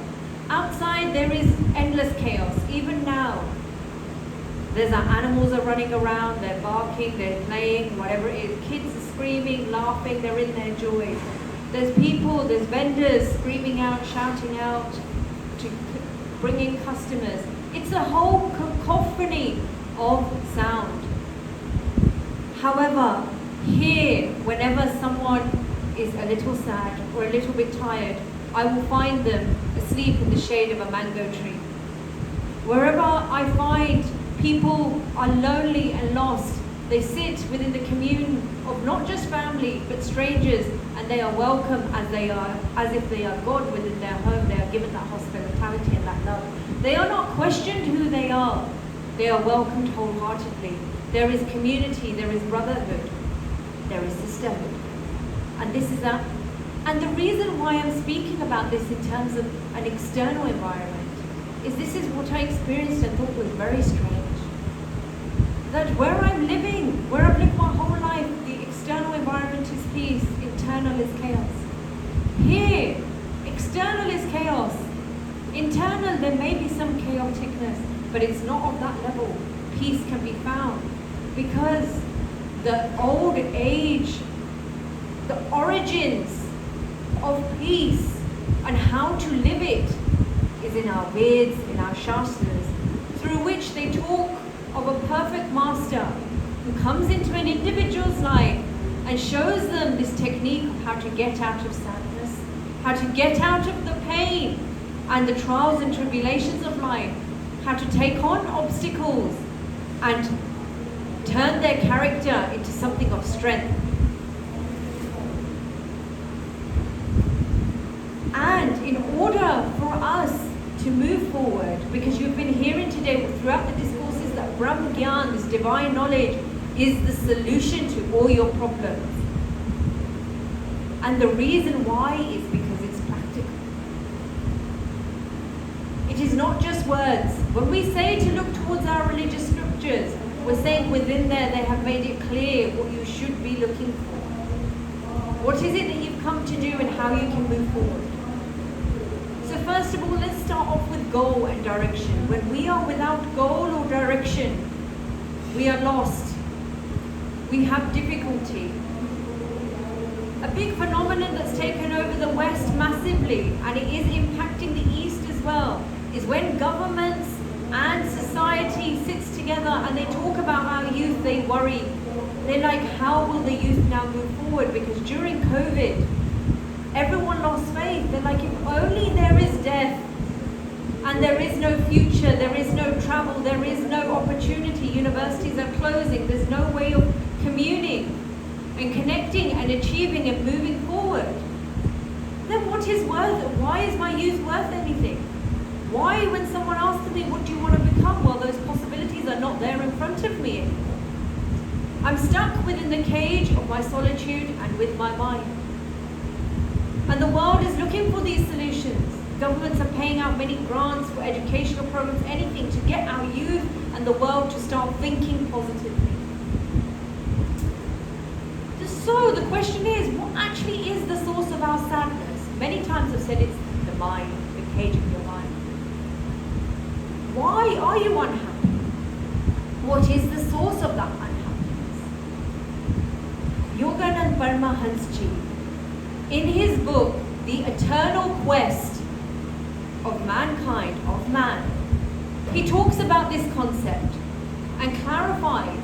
S3: outside there is endless chaos. Even now, there's our animals are running around, they're barking, they're playing, whatever it is. Kids are screaming, laughing, they're in their joy. There's people, there's vendors screaming out, shouting out to bring in customers. It's a whole cacophony of sound. However, here, whenever someone is a little sad or a little bit tired, I will find them asleep in the shade of a mango tree. Wherever I find people are lonely and lost, they sit within the commune of not just family, but strangers, and they are welcome as they are, as if they are God within their home. They are given that hospitality and that love. They are not questioned who they are. They are welcomed wholeheartedly. There is community, there is brotherhood, there is sisterhood. And this is that. And the reason why I'm speaking about this in terms of an external environment is this is what I experienced and thought was very strange. That where I'm living, where I've lived my whole life, the external environment is peace, internal is chaos. Here, external is chaos. Internal, there may be some chaoticness, but it's not of that level. Peace can be found because the old age, the origins of peace and how to live it is in our Veds, in our Shastras, through which they talk of a perfect master who comes into an individual's life and shows them this technique of how to get out of sadness, how to get out of the pain and the trials and tribulations of life, how to take on obstacles and turn their character into something of strength. And in order for us to move forward, because you've been hearing today throughout the discourses that Brahm Gyan, this divine knowledge, is the solution to all your problems.
S5: And the reason why is because it's practical. It is not just words. When we say to look towards our religious scriptures, we're saying within there they have made it clear what you should be looking for. What is it that you've come to do and how you can move forward? So first of all, let's start off with goal and direction. When we are without goal or direction, we are lost. We have difficulty. A big phenomenon that's taken over the West massively, and it is impacting the East as well, is when governments and society sits together and they talk about our youth, they worry. They're like, how will the youth now move forward? Because during COVID, everyone lost faith. They're like, if only there is death and there is no future, there is no travel, there is no opportunity, universities are closing, there's no way of communing and connecting and achieving and moving forward, then what is worth it? Why is my youth worth anything? Why, when someone asks me, what do you want to become? Well, those possibilities are not there in front of me anymore. I'm stuck within the cage of my solitude and with my mind. And the world is looking for these solutions. Governments are paying out many grants for educational programs, anything to get our youth and the world to start thinking positively. So the question is, what actually is the source of our sadness? Many times I've said it's the mind, the cage of your mind. Why are you unhappy? What is the source of that unhappiness? Yoganand Paramahansaji, in his book, The Eternal Quest of Mankind, of Man, he talks about this concept and clarifies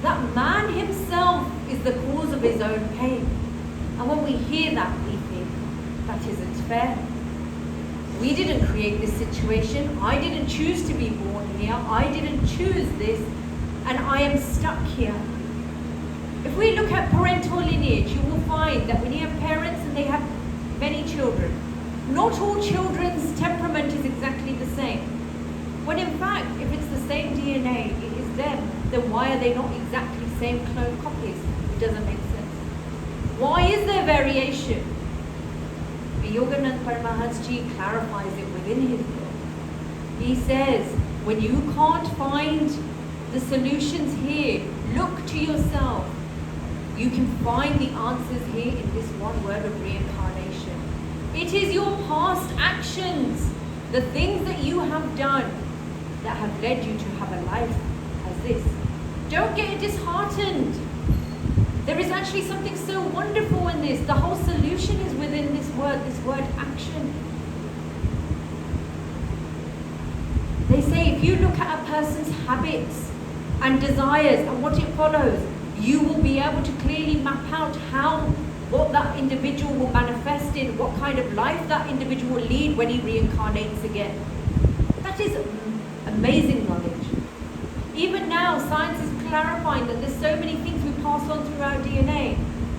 S5: that man himself is the cause of his own pain. And when we hear that, we think, that isn't fair. We didn't create this situation. I didn't choose to be born here. I didn't choose this. And I am stuck here. If we look at parental lineage, you will find that when you have parents and they have many children, not all children's temperament is exactly the same. When in fact, if it's the same DNA, it is them, then why are they not exactly same clone copies? It doesn't make sense. Why is there variation? Yoganand Paramahansaji clarifies it within his book. He says, when you can't find the solutions here, look to yourself. You can find the answers here in this one word of reincarnation. It is your past actions, the things that you have done, that have led you to have a life as this. Don't get disheartened. There is actually something so wonderful in this. The whole solution is within this word action. They say if you look at a person's habits and desires and what it follows, you will be able to clearly map out what that individual will manifest in, what kind of life that individual will lead when he reincarnates again. That is amazing knowledge. Even now, science is clarifying that there's so many things we pass on through our DNA,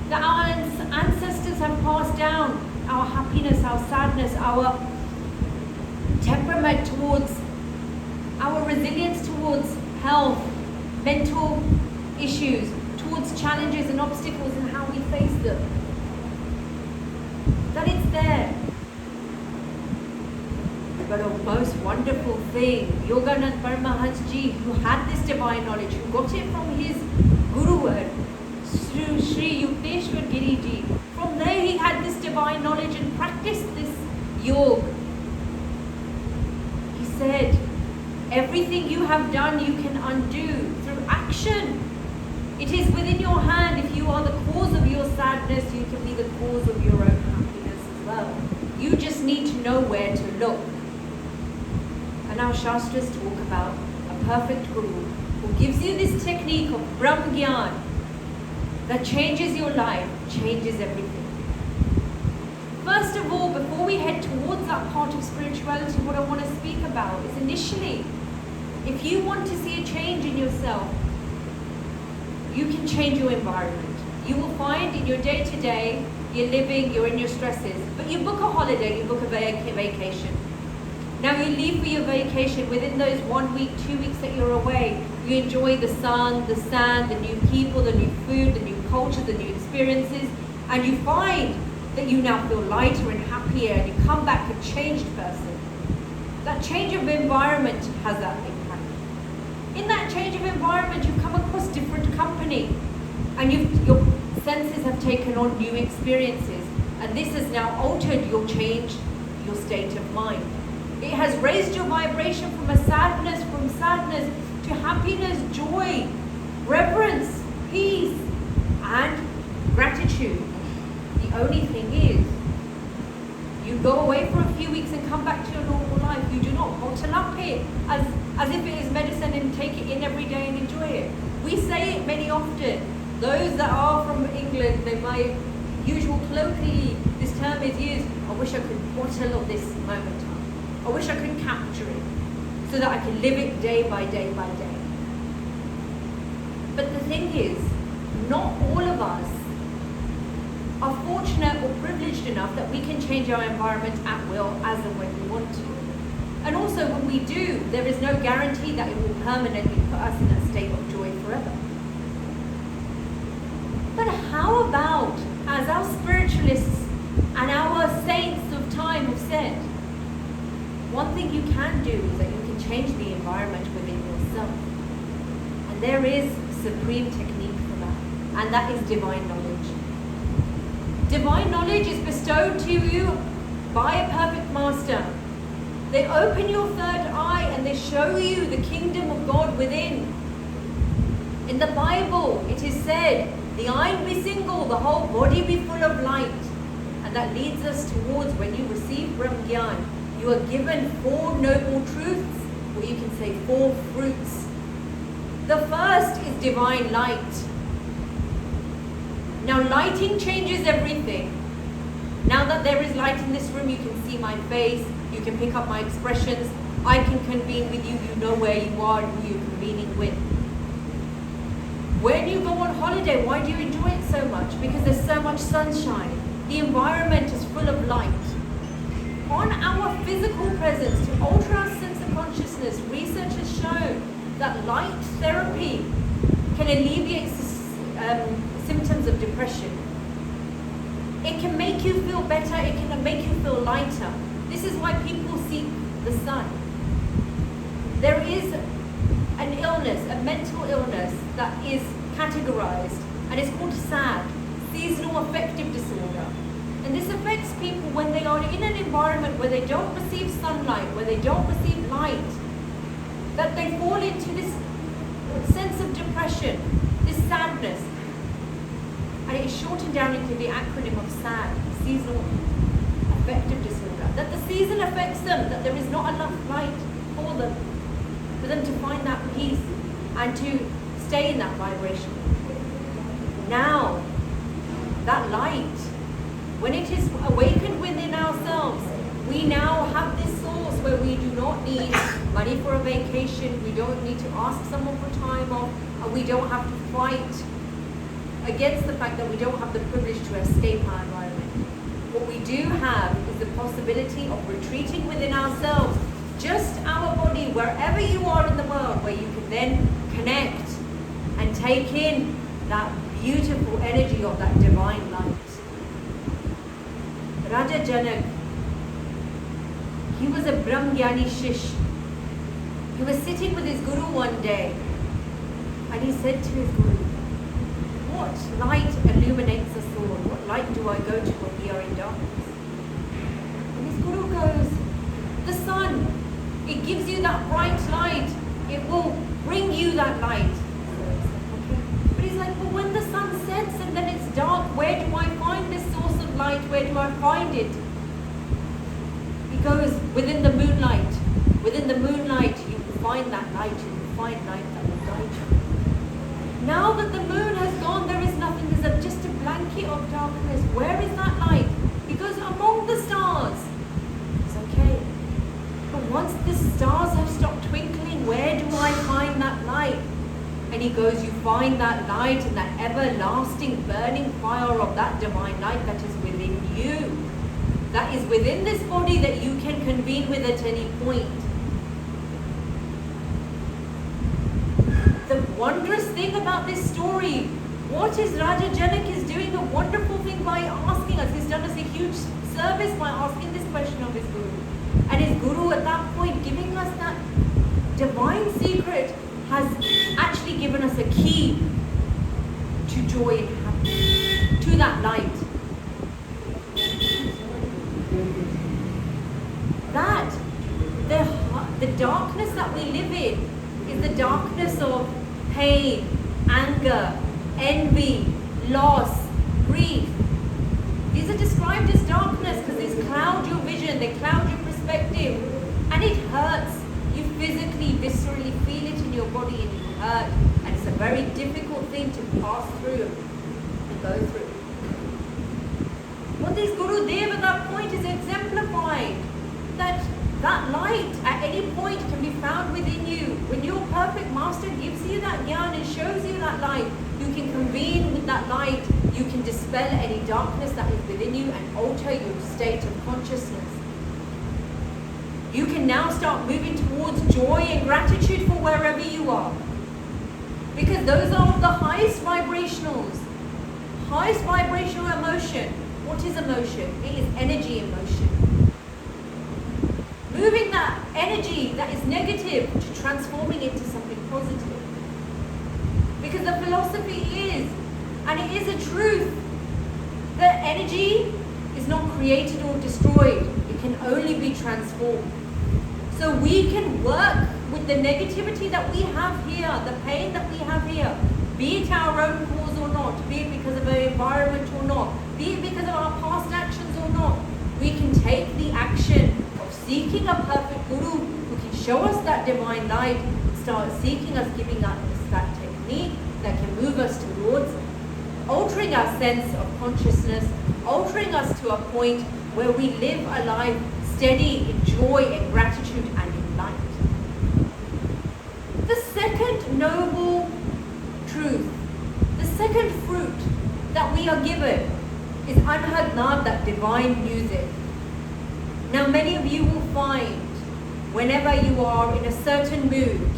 S5: that our ancestors have passed down, our happiness, our sadness, our temperament towards, our resilience towards health, mental issues, towards challenges and obstacles and how we face them. That it's there. But a most wonderful thing, Yoganand Paramahansaji, who had this divine knowledge, who got it from his Guru, Sri Yukteswar Giriji. From there he had this divine knowledge and practiced this yoga. He said, everything you have done you can undo through action. It is within your hand. If you are the cause of your sadness, you can be the cause of your own happiness as well. You just need to know where to look. And our Shastras talk about a perfect Guru who gives you this technique of Brahm Gyan that changes your life, changes everything. First of all, before we head towards that part of spirituality, what I want to speak about is initially, if you want to see a change in yourself, you can change your environment. You will find in your day-to-day, you're living, you're in your stresses, but you book a holiday, you book a vacation. Now you leave for your vacation. Within those 1 week, 2 weeks that you're away, you enjoy the sun, the sand, the new people, the new food, the new culture, the new experiences. and you find that you now feel lighter and happier, and you come back a changed person. That change of environment has that impact. In that change of environment, you come across different company, and your senses have taken on new experiences, and this has now altered your state of mind. It has raised your vibration from sadness to happiness, joy, reverence, peace, and gratitude. The only thing is, you go away for a few weeks and come back to your normal life. You do not bottle up it as if it is medicine and take it in every day and enjoy it. We say it many often. Those that are from England, my usual colloquially, this term is used, I wish I could bottle of this moment up. I wish I could capture it so that I can live it day by day by day. But the thing is, not all of us are fortunate or privileged enough that we can change our environment at will as and when we want to. And also when we do, there is no guarantee that it will permanently put us in a state of joy forever. But how about, as our spiritualists and our saints of time have said, one thing you can do is that you can change the environment within yourself. And there is supreme technique for that, and that is divine knowledge. Divine knowledge is bestowed to you by a perfect master. They open your third eye and they show you the kingdom of God within. In the Bible, it is said, the eye be single, the whole body be full of light. And that leads us towards when you receive Brahm Gyan, you are given 4 noble truths, or you can say 4 fruits. The first is divine light. Now lighting changes everything. Now that there is light in this room, you can see my face, you can pick up my expressions, I can convene with you, you know where you are and who you're convening with. When you go on holiday, why do you enjoy it so much? Because there's so much sunshine. The environment is full of light. On our physical presence, to alter our sense of consciousness, research has shown that light therapy can alleviate symptoms of depression. It can make you feel better, it can make you feel lighter. This is why people seek the sun. There is an illness, a mental illness that is categorized, and it's called SAD, seasonal affective disorder. And this affects people when they are in an environment where they don't receive sunlight, where they don't receive light, that they fall into this sense of depression, this sadness. And it is shortened down into the acronym of SAD, seasonal affective disorder. That the season affects them, that there is not enough light for them to find that peace and to stay in that vibration. Now, that light, when it is awakened within ourselves, we now have this source where we do not need money for a vacation, we don't need to ask someone for time off, and we don't have to fight against the fact that we don't have the privilege to escape our environment. What we do have is the possibility of retreating within ourselves, just our body, wherever you are in the world, where you can then connect and take in that beautiful energy of that divine light. Raja Janak, he was a Brahmgyani Shish. He was sitting with his guru one day, and he said to his guru, what light illuminates us all? What light do I go to when we are in darkness? And his guru goes, the sun. It gives you that bright light. It will bring you that light. But he's like, well, when the sun sets and then it's dark, where do I find this source of light? Where do I find it? He goes, within the moonlight. Within the moonlight, you will find that light. You will find light that will guide you. Now that the moon has gone, there is nothing. There's just a blanket of darkness. Where is that light? He goes, among the stars. It's okay. But once the stars have stopped twinkling, where do I find that light? And he goes, you find that light in that everlasting burning fire of that divine light that is within you. That is within this body that you can convene with at any point. The wondrous thing about this story, what is Raja Janak is doing a wonderful thing by done us a huge service by asking this question of his Guru. And his Guru at that point, giving us that divine secret, has actually given us a key to joy and happiness, to that light. That the darkness that we live in is the darkness of pain, anger, envy, loss, grief. These are described as darkness because these cloud your vision, they cloud your perspective, and it hurts. You physically, viscerally feel it in your body and you hurt, and it's a very difficult thing to pass through and go through. What these Guru Dev at that point is exemplifying that light at any point can be found within you. When your perfect master gives you that gyan and shows you that light, you can convene with that light, you can dispel any darkness that is within you and alter your state of consciousness. You can now start moving towards joy and gratitude for wherever you are. Because those are the highest vibrationals. Highest vibrational emotion. What is emotion? It is energy emotion. Moving that energy that is negative to transforming it into something positive. Because the philosophy is, and it is a truth, that energy is not created or destroyed. It can only be transformed. So we can work with the negativity that we have here, the pain that we have here, be it our own cause or not, be it because of our environment or not, be it because of our past actions or not. We can take the action of seeking a perfect Guru who can show us that divine light, start seeking us, giving us that technique that can move us towards altering our sense of consciousness, altering us to a point where we live a life steady in joy and gratitude and in light. The second noble truth, the second fruit that we are given is Anhad Naam, that divine music. Now many of you will find whenever you are in a certain mood,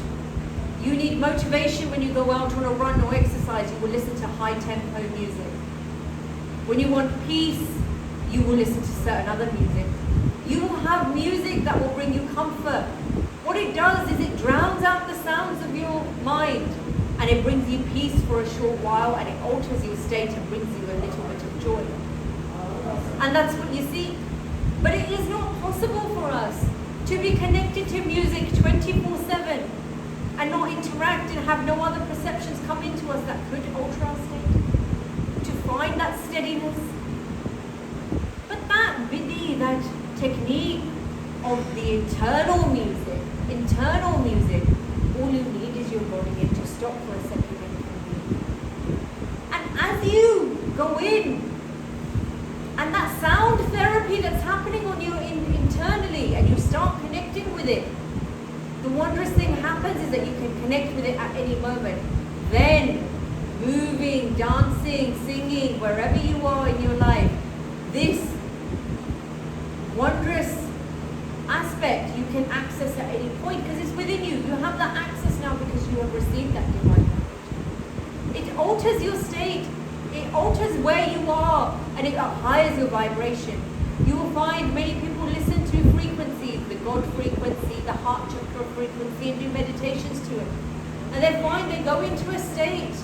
S5: you need motivation when you go out on a run or exercise, you will listen to high tempo music. When you want peace, you will listen to certain other music. You will have music that will bring you comfort. What it does is it drowns out the sounds of your mind and it brings you peace for a short while and it alters your state and brings you a little bit of joy. And that's what you see. But it is not possible for us to be connected to music 24/7 and not interact and have no other perceptions come into us that could alter our state. To find that steadiness. But that vidhi, that technique of the internal music, all you need is your body and to stop for a second and convene. And as you go in, and that sound therapy that's happening on you internally, and you start connecting with it, the wondrous thing happens is that you can connect with it at any moment. Then, moving, dancing, singing, wherever you are in your life, this wondrous aspect you can access at any point because it's within you. You have that access now because you have received that divine knowledge. It alters your state. It alters where you are and it higher your vibration. You will find many people listen to frequencies, the God frequency, the heart chakra frequency, and do meditations to it. And they find they go into a state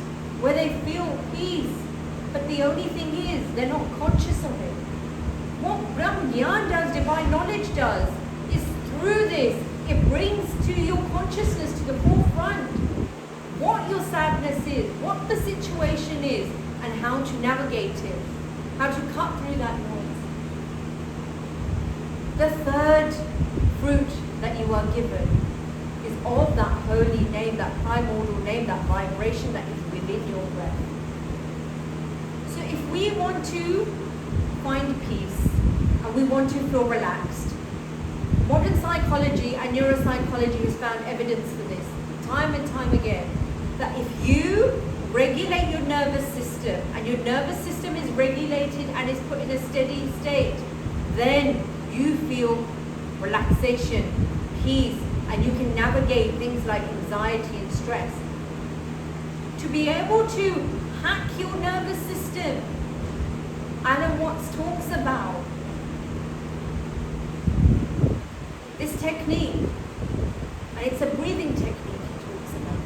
S5: where they feel peace. But the only thing is, they're not conscious of it. What Brahm Gyan does, divine knowledge does, is through this, it brings to your consciousness to the forefront what your sadness is, what the situation is, and how to navigate it, how to cut through that noise. The third fruit that you are given is of that holy name, that primordial name, that vibration that is within your breath. So if we want to find peace and we want to feel relaxed, modern psychology and neuropsychology has found evidence for this time and time again, that if you regulate your nervous system and your nervous system is regulated and is put in a steady state, then you feel relaxation, peace, and you can navigate things like anxiety and stress. To be able to hack your nervous system, Alan Watts talks about technique. And it's a breathing technique he talks about.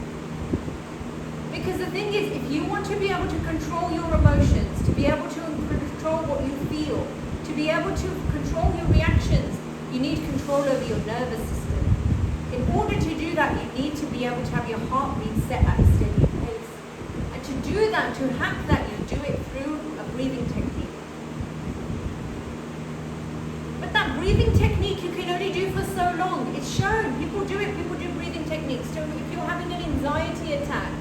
S5: Because the thing is, if you want to be able to control your emotions, to be able to control what you feel, to be able to control your reactions, you need control over your nervous system. In order to do that, you need to be able to have your heartbeat set at a steady pace. And to do that, to hack that, you do it through a breathing technique. But that breathing technique you can only do for so long. It's shown. People do it. People do breathing techniques. So if you're having an anxiety attack,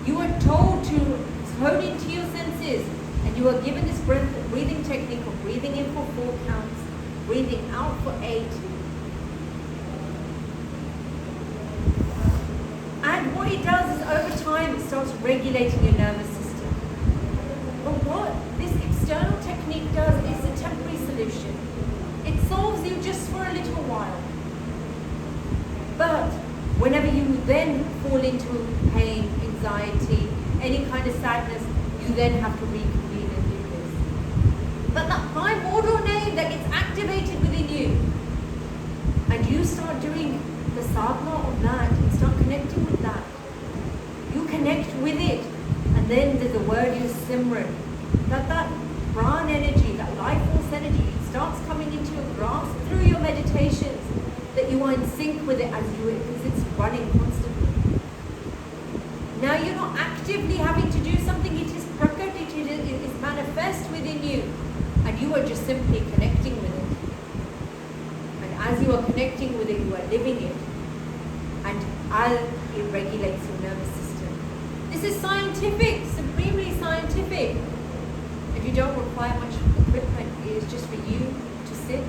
S5: you are told to hone into your senses, and you are given this breathing technique of breathing in for 4 counts, breathing out for 8. And what it does is over time it starts regulating your nervous system. But what this external technique does is a temporary solution. It solves you just for a little while. But whenever you then fall into pain, anxiety, any kind of sadness, you then have to reconvene and do this. But that primordial name that gets activated within you, and you start doing the sadhana of that, and start connecting with that. You connect with it, and then there's a word you simran. That prana energy, that life force energy, it starts coming into your grasp through your meditations, that you are in sync with it because it's running constantly. Now you're not actively having to do something, it is prakriti, it is manifest within you, and you are just simply connecting with it. And as you are connecting with it, you are living it, and as it regulates your nervous system. This is scientific, supremely scientific, and you don't require much equipment. It is just for you to sit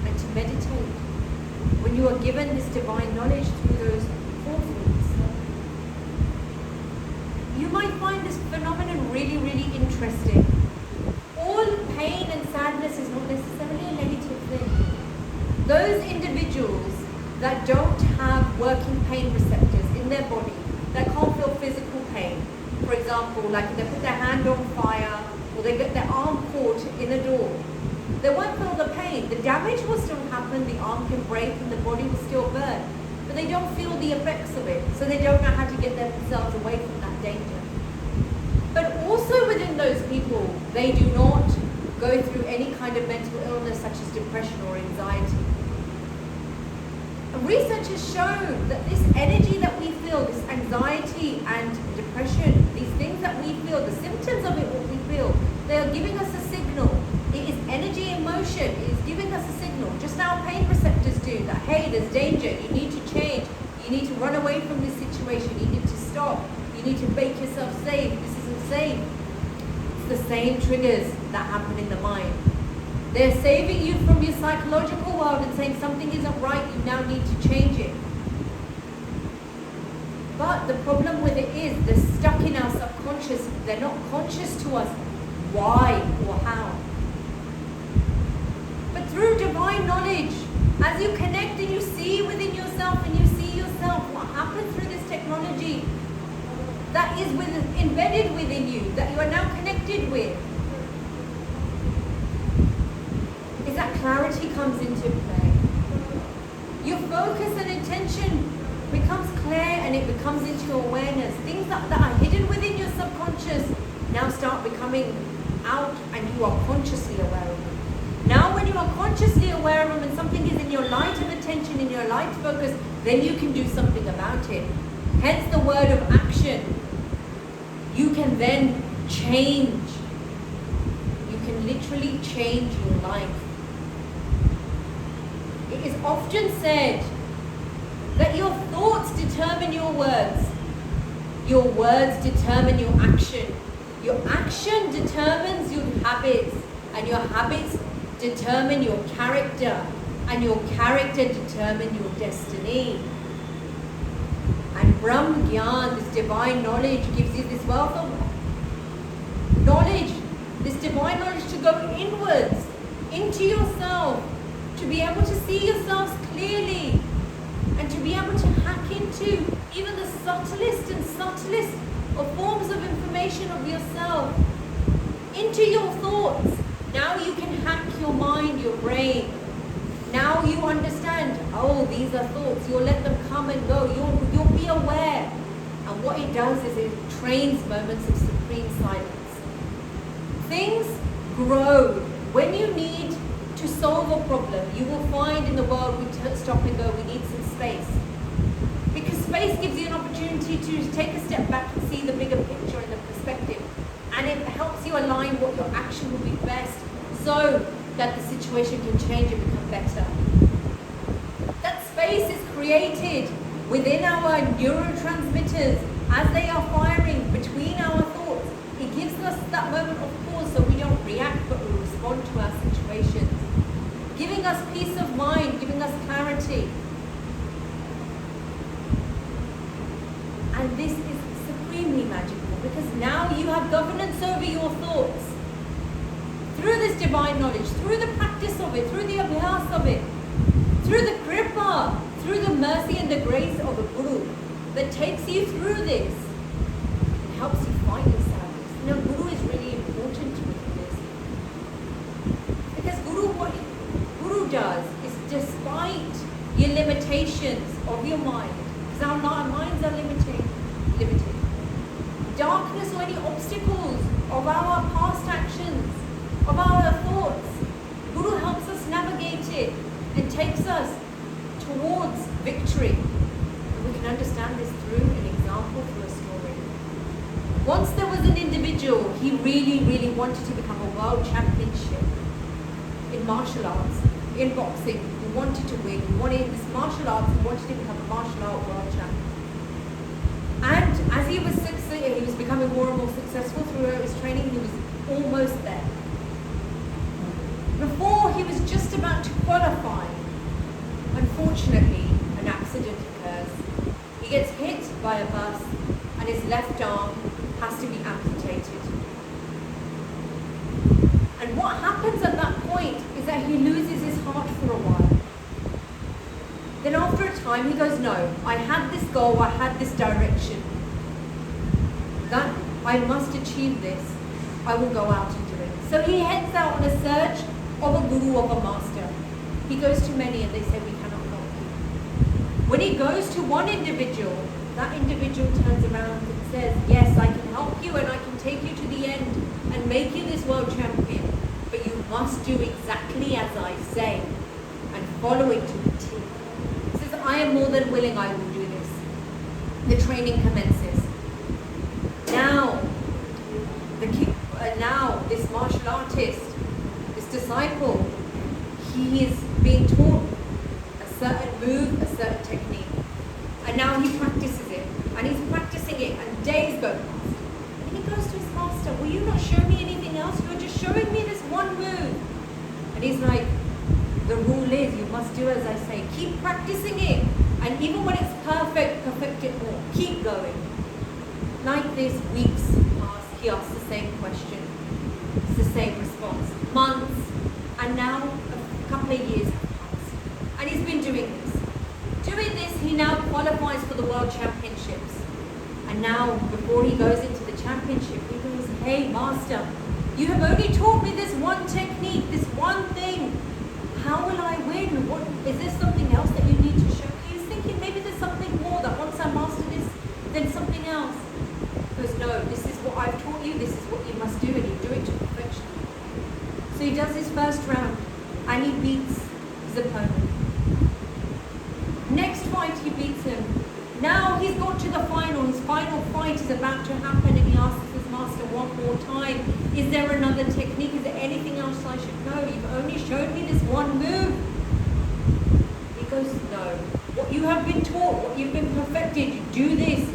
S5: and to meditate. When you are given this divine knowledge through those 4 foods, you might find this phenomenon really, really interesting. All pain and sadness is not necessarily a negative thing. Those individuals that don't have working pain receptors in their body, that can't feel physical pain, for example, like if they put their hand on fire or they get their arm caught in a door, they won't feel the pain. The damage will still happen, the arm can break and the body will still burn, but they don't feel the effects of it, so they don't know how to get themselves away from that danger. But also within those people, they do not go through any kind of mental illness such as depression or anxiety. And research has shown that this energy that we feel, this anxiety and depression, these things that we feel, the symptoms of it, what we feel, they are giving us a signal. It is energy in motion. It is giving us a signal. Just how pain receptors do that, hey, there's danger, you need to change, you need to run away from this situation, you need to stop, you need to make yourself safe, this isn't safe. It's the same triggers that happen in the mind. They're saving you from your psychological world and saying something isn't right, you now need to change it. But the problem with it is they're stuck in our subconscious. They're not conscious to us why or how. But through divine knowledge, as you connect and you see within yourself and you see yourself, what happens through this technology that is embedded within you, that you are now connected with, is that clarity comes into play. Your focus and intention becomes clear and it becomes into your awareness. Things that are hidden within your subconscious now start becoming out and you are consciously aware of them. Now when you are consciously aware of them and something is in your light of attention, in your light focus, then you can do something about it. Hence the word of action. You can then change. You can literally change your life. It is often said that your thoughts determine your words. Your words determine your action. Your action determines your habits. And your habits determine your character. And your character determine your destiny. And Brahm Gyan, this divine knowledge, gives you this wealth of knowledge, this divine knowledge to go inwards, into yourself, to be able to see yourselves clearly, and to be able to hack into even the subtlest of forms of information of yourself, into your thoughts. Now you can hack your mind, your brain, Now you understand, oh, these are thoughts. You'll let them come and go. You'll be aware. And what it does is it trains moments of supreme silence. Things grow. When you need to solve a problem, you will find in the world we stop and go, we need some space. Because space gives you an opportunity to take a step back and see the bigger picture and the perspective. And it helps you align what your action will be best so that the situation can change and become better. That space is created within our neurotransmitters as they are firing between our thoughts. It gives us that moment of pause so we don't react but we respond to our situations. Giving us peace of mind, giving us clarity. And this is supremely magical because now you have governance over your thoughts. Through this divine knowledge, through the practice of it, through the abhyas of it, through the kripa, through the mercy and the grace of a guru that takes you through this and helps you find yourself. You know, guru is really important with this. Because what guru does is despite your limitations of your mind, because our minds are limited, darkness or any obstacles of our past actions, of our thoughts, Guru helps us navigate it and takes us towards victory. And we can understand this through an example, through a story. Once there was an individual, he really wanted to become a world championship in martial arts, in boxing. He wanted to win. He wanted this martial arts. He wanted to become a martial art world champion. And as he was becoming more and more successful throughout his training, he was almost there. Before he was just about to qualify, unfortunately, an accident occurs. He gets hit by a bus and his left arm has to be amputated. And what happens at that point is that he loses his heart for a while. Then after a time he goes, no, I had this goal, I had this direction. That I must achieve this. I will go out and do it. So he heads out on a search of a guru, of a master. He goes to many and they say, we cannot help you. When he goes to one individual, that individual turns around and says, yes, I can help you and I can take you to the end and make you this world champion. But you must do exactly as I say and follow it to the T. He says, I am more than willing, I will do this. The training commences. Now this martial artist, this disciple, he is being taught a certain move, a certain technique. And now he practices it. And he's practicing it and days go past. And he goes to his master, will you not show me anything else? You're just showing me this one move. And he's like, the rule is you must do as I say. Keep practicing it. And even when it's perfect, perfect it more. Keep going. Like this, weeks pass. He asks the same question. It's the same response. Months. And now a couple of years have passed. And he's been doing this. Doing this, he now qualifies for the World Championships. And now, before he goes into the championship, he goes, hey, master, you have only taught me this one technique, this one thing. How will I win? Is there something else that you need to show me? He's thinking maybe there's something more, that once I master this, then something else. He goes, no, this is what I've taught you, this is what you must do, and you do it to perfection. So he does his first round, and he beats his opponent. Next fight, he beats him. Now he's got to the final. His final fight is about to happen, and he asks his master one more time, is there another technique? Is there anything else I should know? You've only showed me this one move. He goes, no. What you have been taught, what you've been perfected, you do this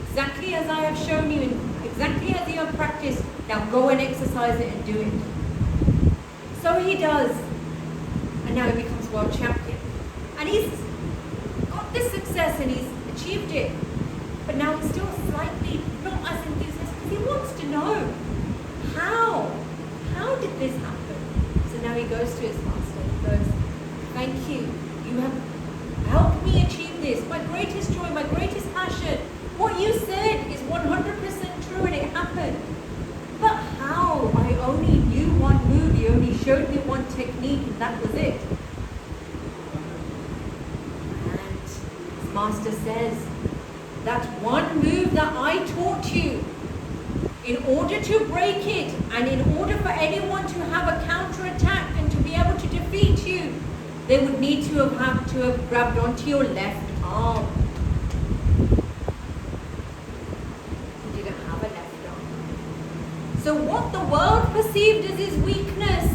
S5: exactly as I have shown you, and exactly as you have practiced. Now go and exercise it and do it. So he does. And now he becomes world champion. And he's got this success and he's achieved it. But now he's still slightly not as enthusiastic because he wants to know how did this happen? So now he goes to his master and he goes, thank you. You have helped me achieve this. My greatest joy, my greatest passion. What you said is 100% true and it happened. But how? I only knew one move. You only showed me one technique and that was it. master says, that one move that I taught you, in order to break it and in order for anyone to have a counter-attack and to be able to defeat you, they would need to have grabbed onto your left arm. He didn't have a left arm. So what the world perceived as his weakness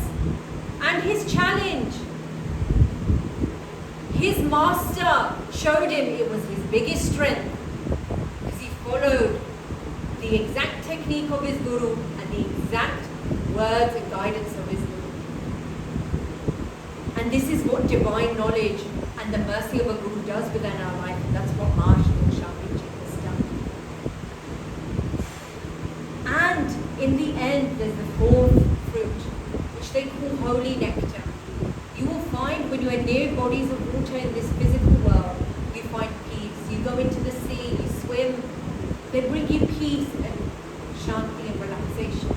S5: and his challenge, his master showed him it was his biggest strength, because he followed the exact technique of his guru and the exact words and guidance of his guru. And this is what divine knowledge and the mercy of a guru does within our life. And that's what Maharshal Shamiji has done. And in the end, there's the fourth fruit, which they call holy nectar. You will find when you are near bodies of water in this physical world, you find peace. You go into the sea, you swim, they bring you peace and shanti and relaxation.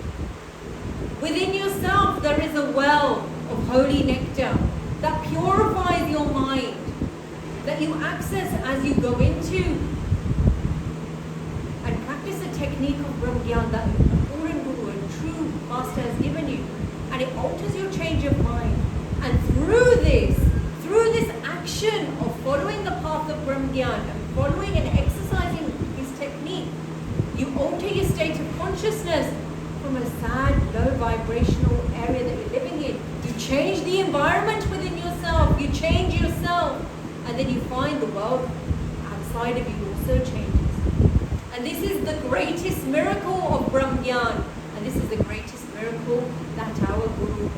S5: Within yourself, there is a well of holy nectar that purifies your mind, that you access as you go into and practice a technique of Brahmgyan that a Puran Guru, a true master, has given you, and it alters your change of mind. And through this action of following the path of Brahmgyan and following and exercising his technique, you alter your state of consciousness from a sad, low vibrational area that you're living in. You change the environment within yourself, you change yourself, and then you find the world outside of you also changes. And this is the greatest miracle of Brahmgyan, and this is the greatest miracle that our Guru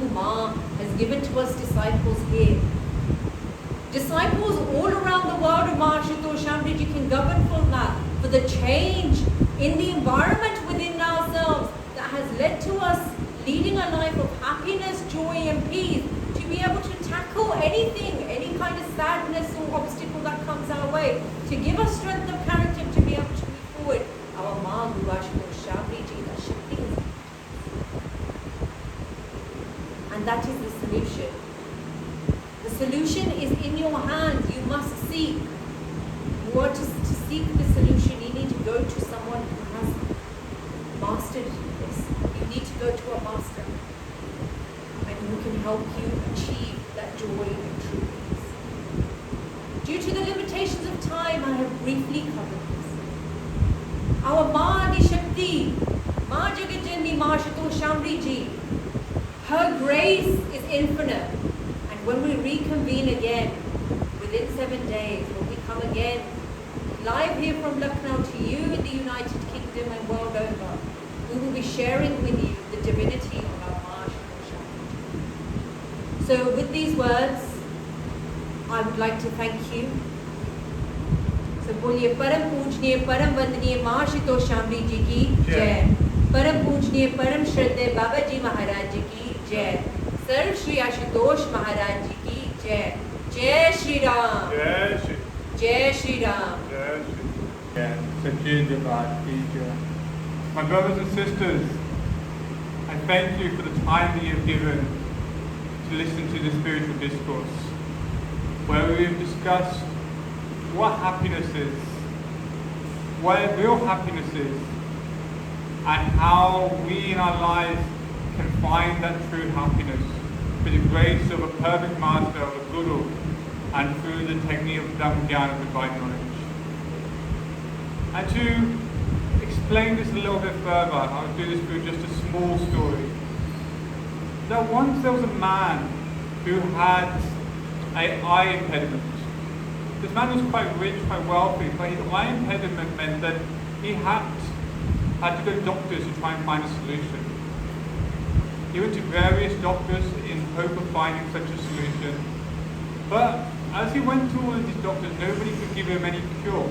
S5: Ma has given to us disciples here. Disciples all around the world of Maharshal Shamiji can govern from that, for the change in the environment within ourselves that has led to us leading a life of happiness, joy and peace, to be able to tackle anything, any kind of sadness or obstacle that comes our way, to give us strength of character to be able to move forward. Our Ma Guru Shamiji, that Shakti is. And that is the solution. The solution is in your hands. You must seek. You are to seek the solution. You need to go to someone who has mastered this. You need to go to a master and who can help you achieve that joy and true peace. Due to the limitations of time, I have briefly covered this. Our Ma Adi Shakti, Ma Jagatjani Maharshal Shamiji, her grace is infinite. And when we reconvene again, within 7 days, when we come again, live here from Lucknow to you in the United Kingdom and world over, we will be sharing with you the divinity of our Maharshal Shamiji. So with these words, I would like to thank you. So बोलिए परम पूजनीय परम वंदनीय महाशितो शामली जी की जय, परम पूजनीय परम श्रद्धेय बाबा जी महाराज जी की जय, सर्व श्री आशुतोष महाराज जी की जय, जय श्री राम,
S1: जय श्री,
S5: जय श्री राम,
S1: जय Shri, Sachi Javad ki jai. My brothers and sisters, I thank you for the time that you've given to listen to the spiritual discourse, where we've discussed what happiness is, what real happiness is, and how we in our lives can find that true happiness through the grace of a perfect master, of a guru, and through the technique of Brahmgyan, of divine knowledge. And to explain this a little bit further, I'll do this through just a small story. That once there was a man who had an eye impediment. This man was quite rich, quite wealthy, but his eye impediment meant that he had to go to doctors to try and find a solution. He went to various doctors in hope of finding such a solution. But as he went to all of these doctors, nobody could give him any cure.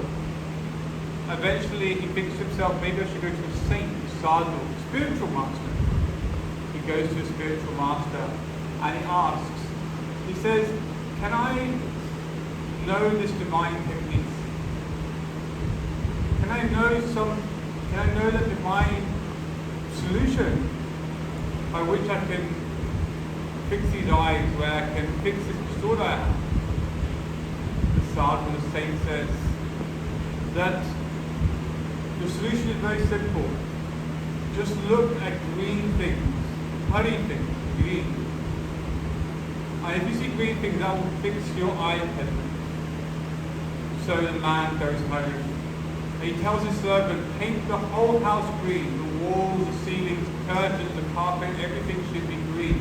S1: Eventually he thinks to himself, maybe I should go to a saint, a sadhu, a spiritual master. He goes to a spiritual master and he asks, he says, can I know this divine technique? Can I know that divine solution by which I can fix these eyes, where I can fix this disorder I have? The sadhu, the saint says that the solution is very simple. Just look at green things, hurry things, green. And if you see green things, that will fix your eye impediment. So the man goes home. And he tells his servant, paint the whole house green. The walls, the ceilings, curtains, the carpet, everything should be green.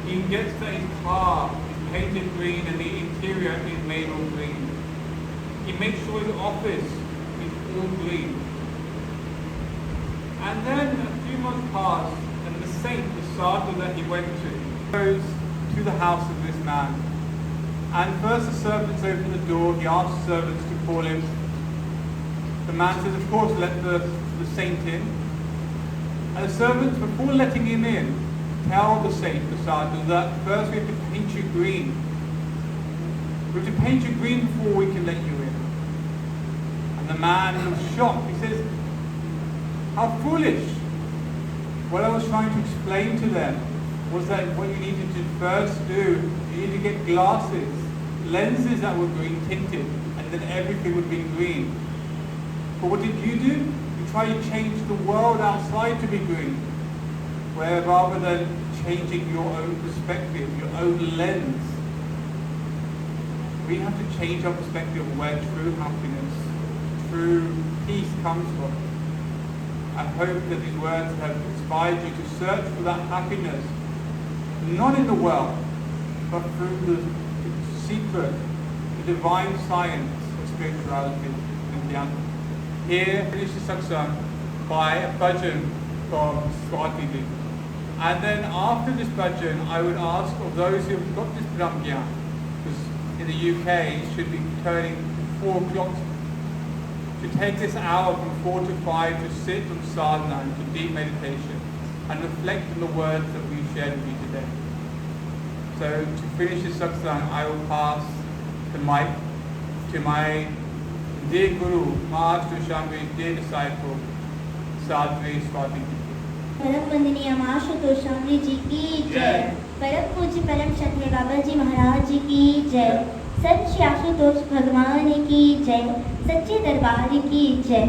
S1: He gets to his car, it's painted green, and the interior is made all green. He makes sure his office is all green. And then a few months pass, and the saint, the sadhu that he went to, goes to the house of this man. And first the servants open the door, he asks the servants to call him. The man says, of course, let the saint in. And the servants, before letting him in, tell the saint, the sadhu, that first we have to paint you green. We have to paint you green before we can let you in. And the man was shocked. He says, how foolish. What I was trying to explain to them was that what you needed to first do, you need to get glasses, lenses that were green tinted, and then everything would be green. But what did you do? You try to change the world outside to be green, where rather than changing your own perspective, your own lens, we have to change our perspective of where true happiness, true peace comes from. I hope that these words have inspired you to search for that happiness, not in the world, but through the secret, the divine science of spirituality and Dhyan. Here, finish the satsang by a bhajan from Swati. And then after this bhajan, I would ask of those who have got this Brahm Dhyan, because in the UK it should be turning 4 o'clock, to take this hour from 4 to 5 to sit on sadhana and to deep meditation and reflect on the words that we shared with you today. So to finish this satsang, I will pass the mic to my dear Guru, Master Shambhi's dear disciple, Sadhvi Swati.
S2: परम वंदनीय माशुतो शामली जी की जय। परम पूज्य परम क्षत्रिय बाबा जी महाराज जी की जय। सच श्री आशुतोष भगवान की जय। सच्चे दरबार की जय।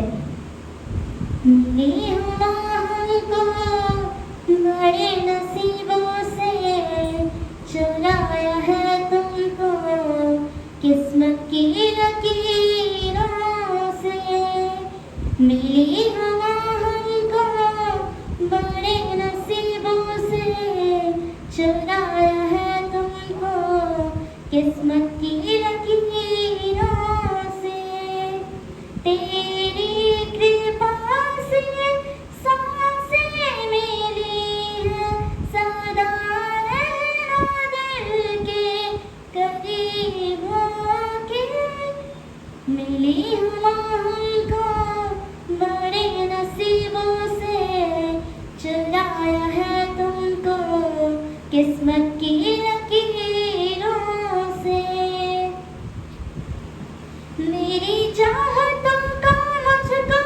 S2: मिले हुआ हमको बड़े नसीबों से, चुराया है तुमको किस्मत की लकीरों से। मिली हुआ हमको बड़े नसीबों से, चुराया है तुमको किस्मत की लकीरों से। तेरी कृपा से सांसें मिली है, सदा रहना दिल के करीब होके। मिली हुआ हमको बड़े नसीबों से, चुराया है तुमको किस्मत की लकीरों से। मेरी चाहतों का मुझको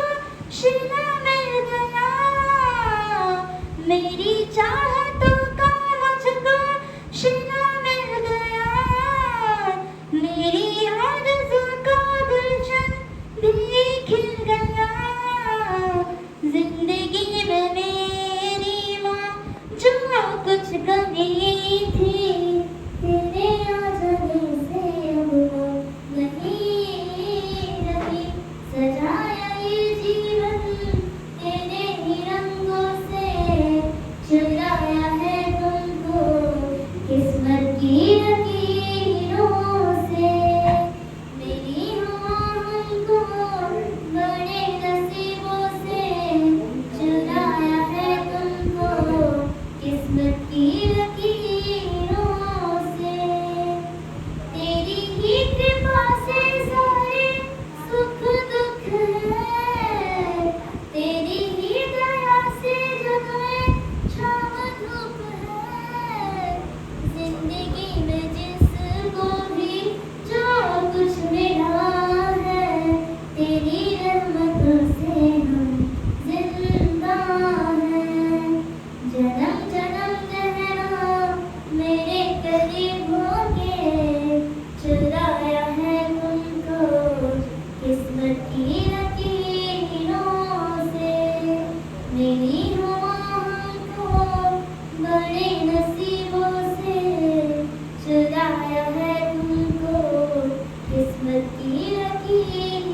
S2: शिला मिल गया, मेरी चाहतों का मुझको शिला मिल गया। मेरी आरज़ू का गुलशन भी खिल गया। जिंदगी में मेरी माँ जो कुछ कमी थी, तेरे आ जाने से अब वो नहीं रही। सजाया ये जीवन तेरे ही रंगों से, की रखी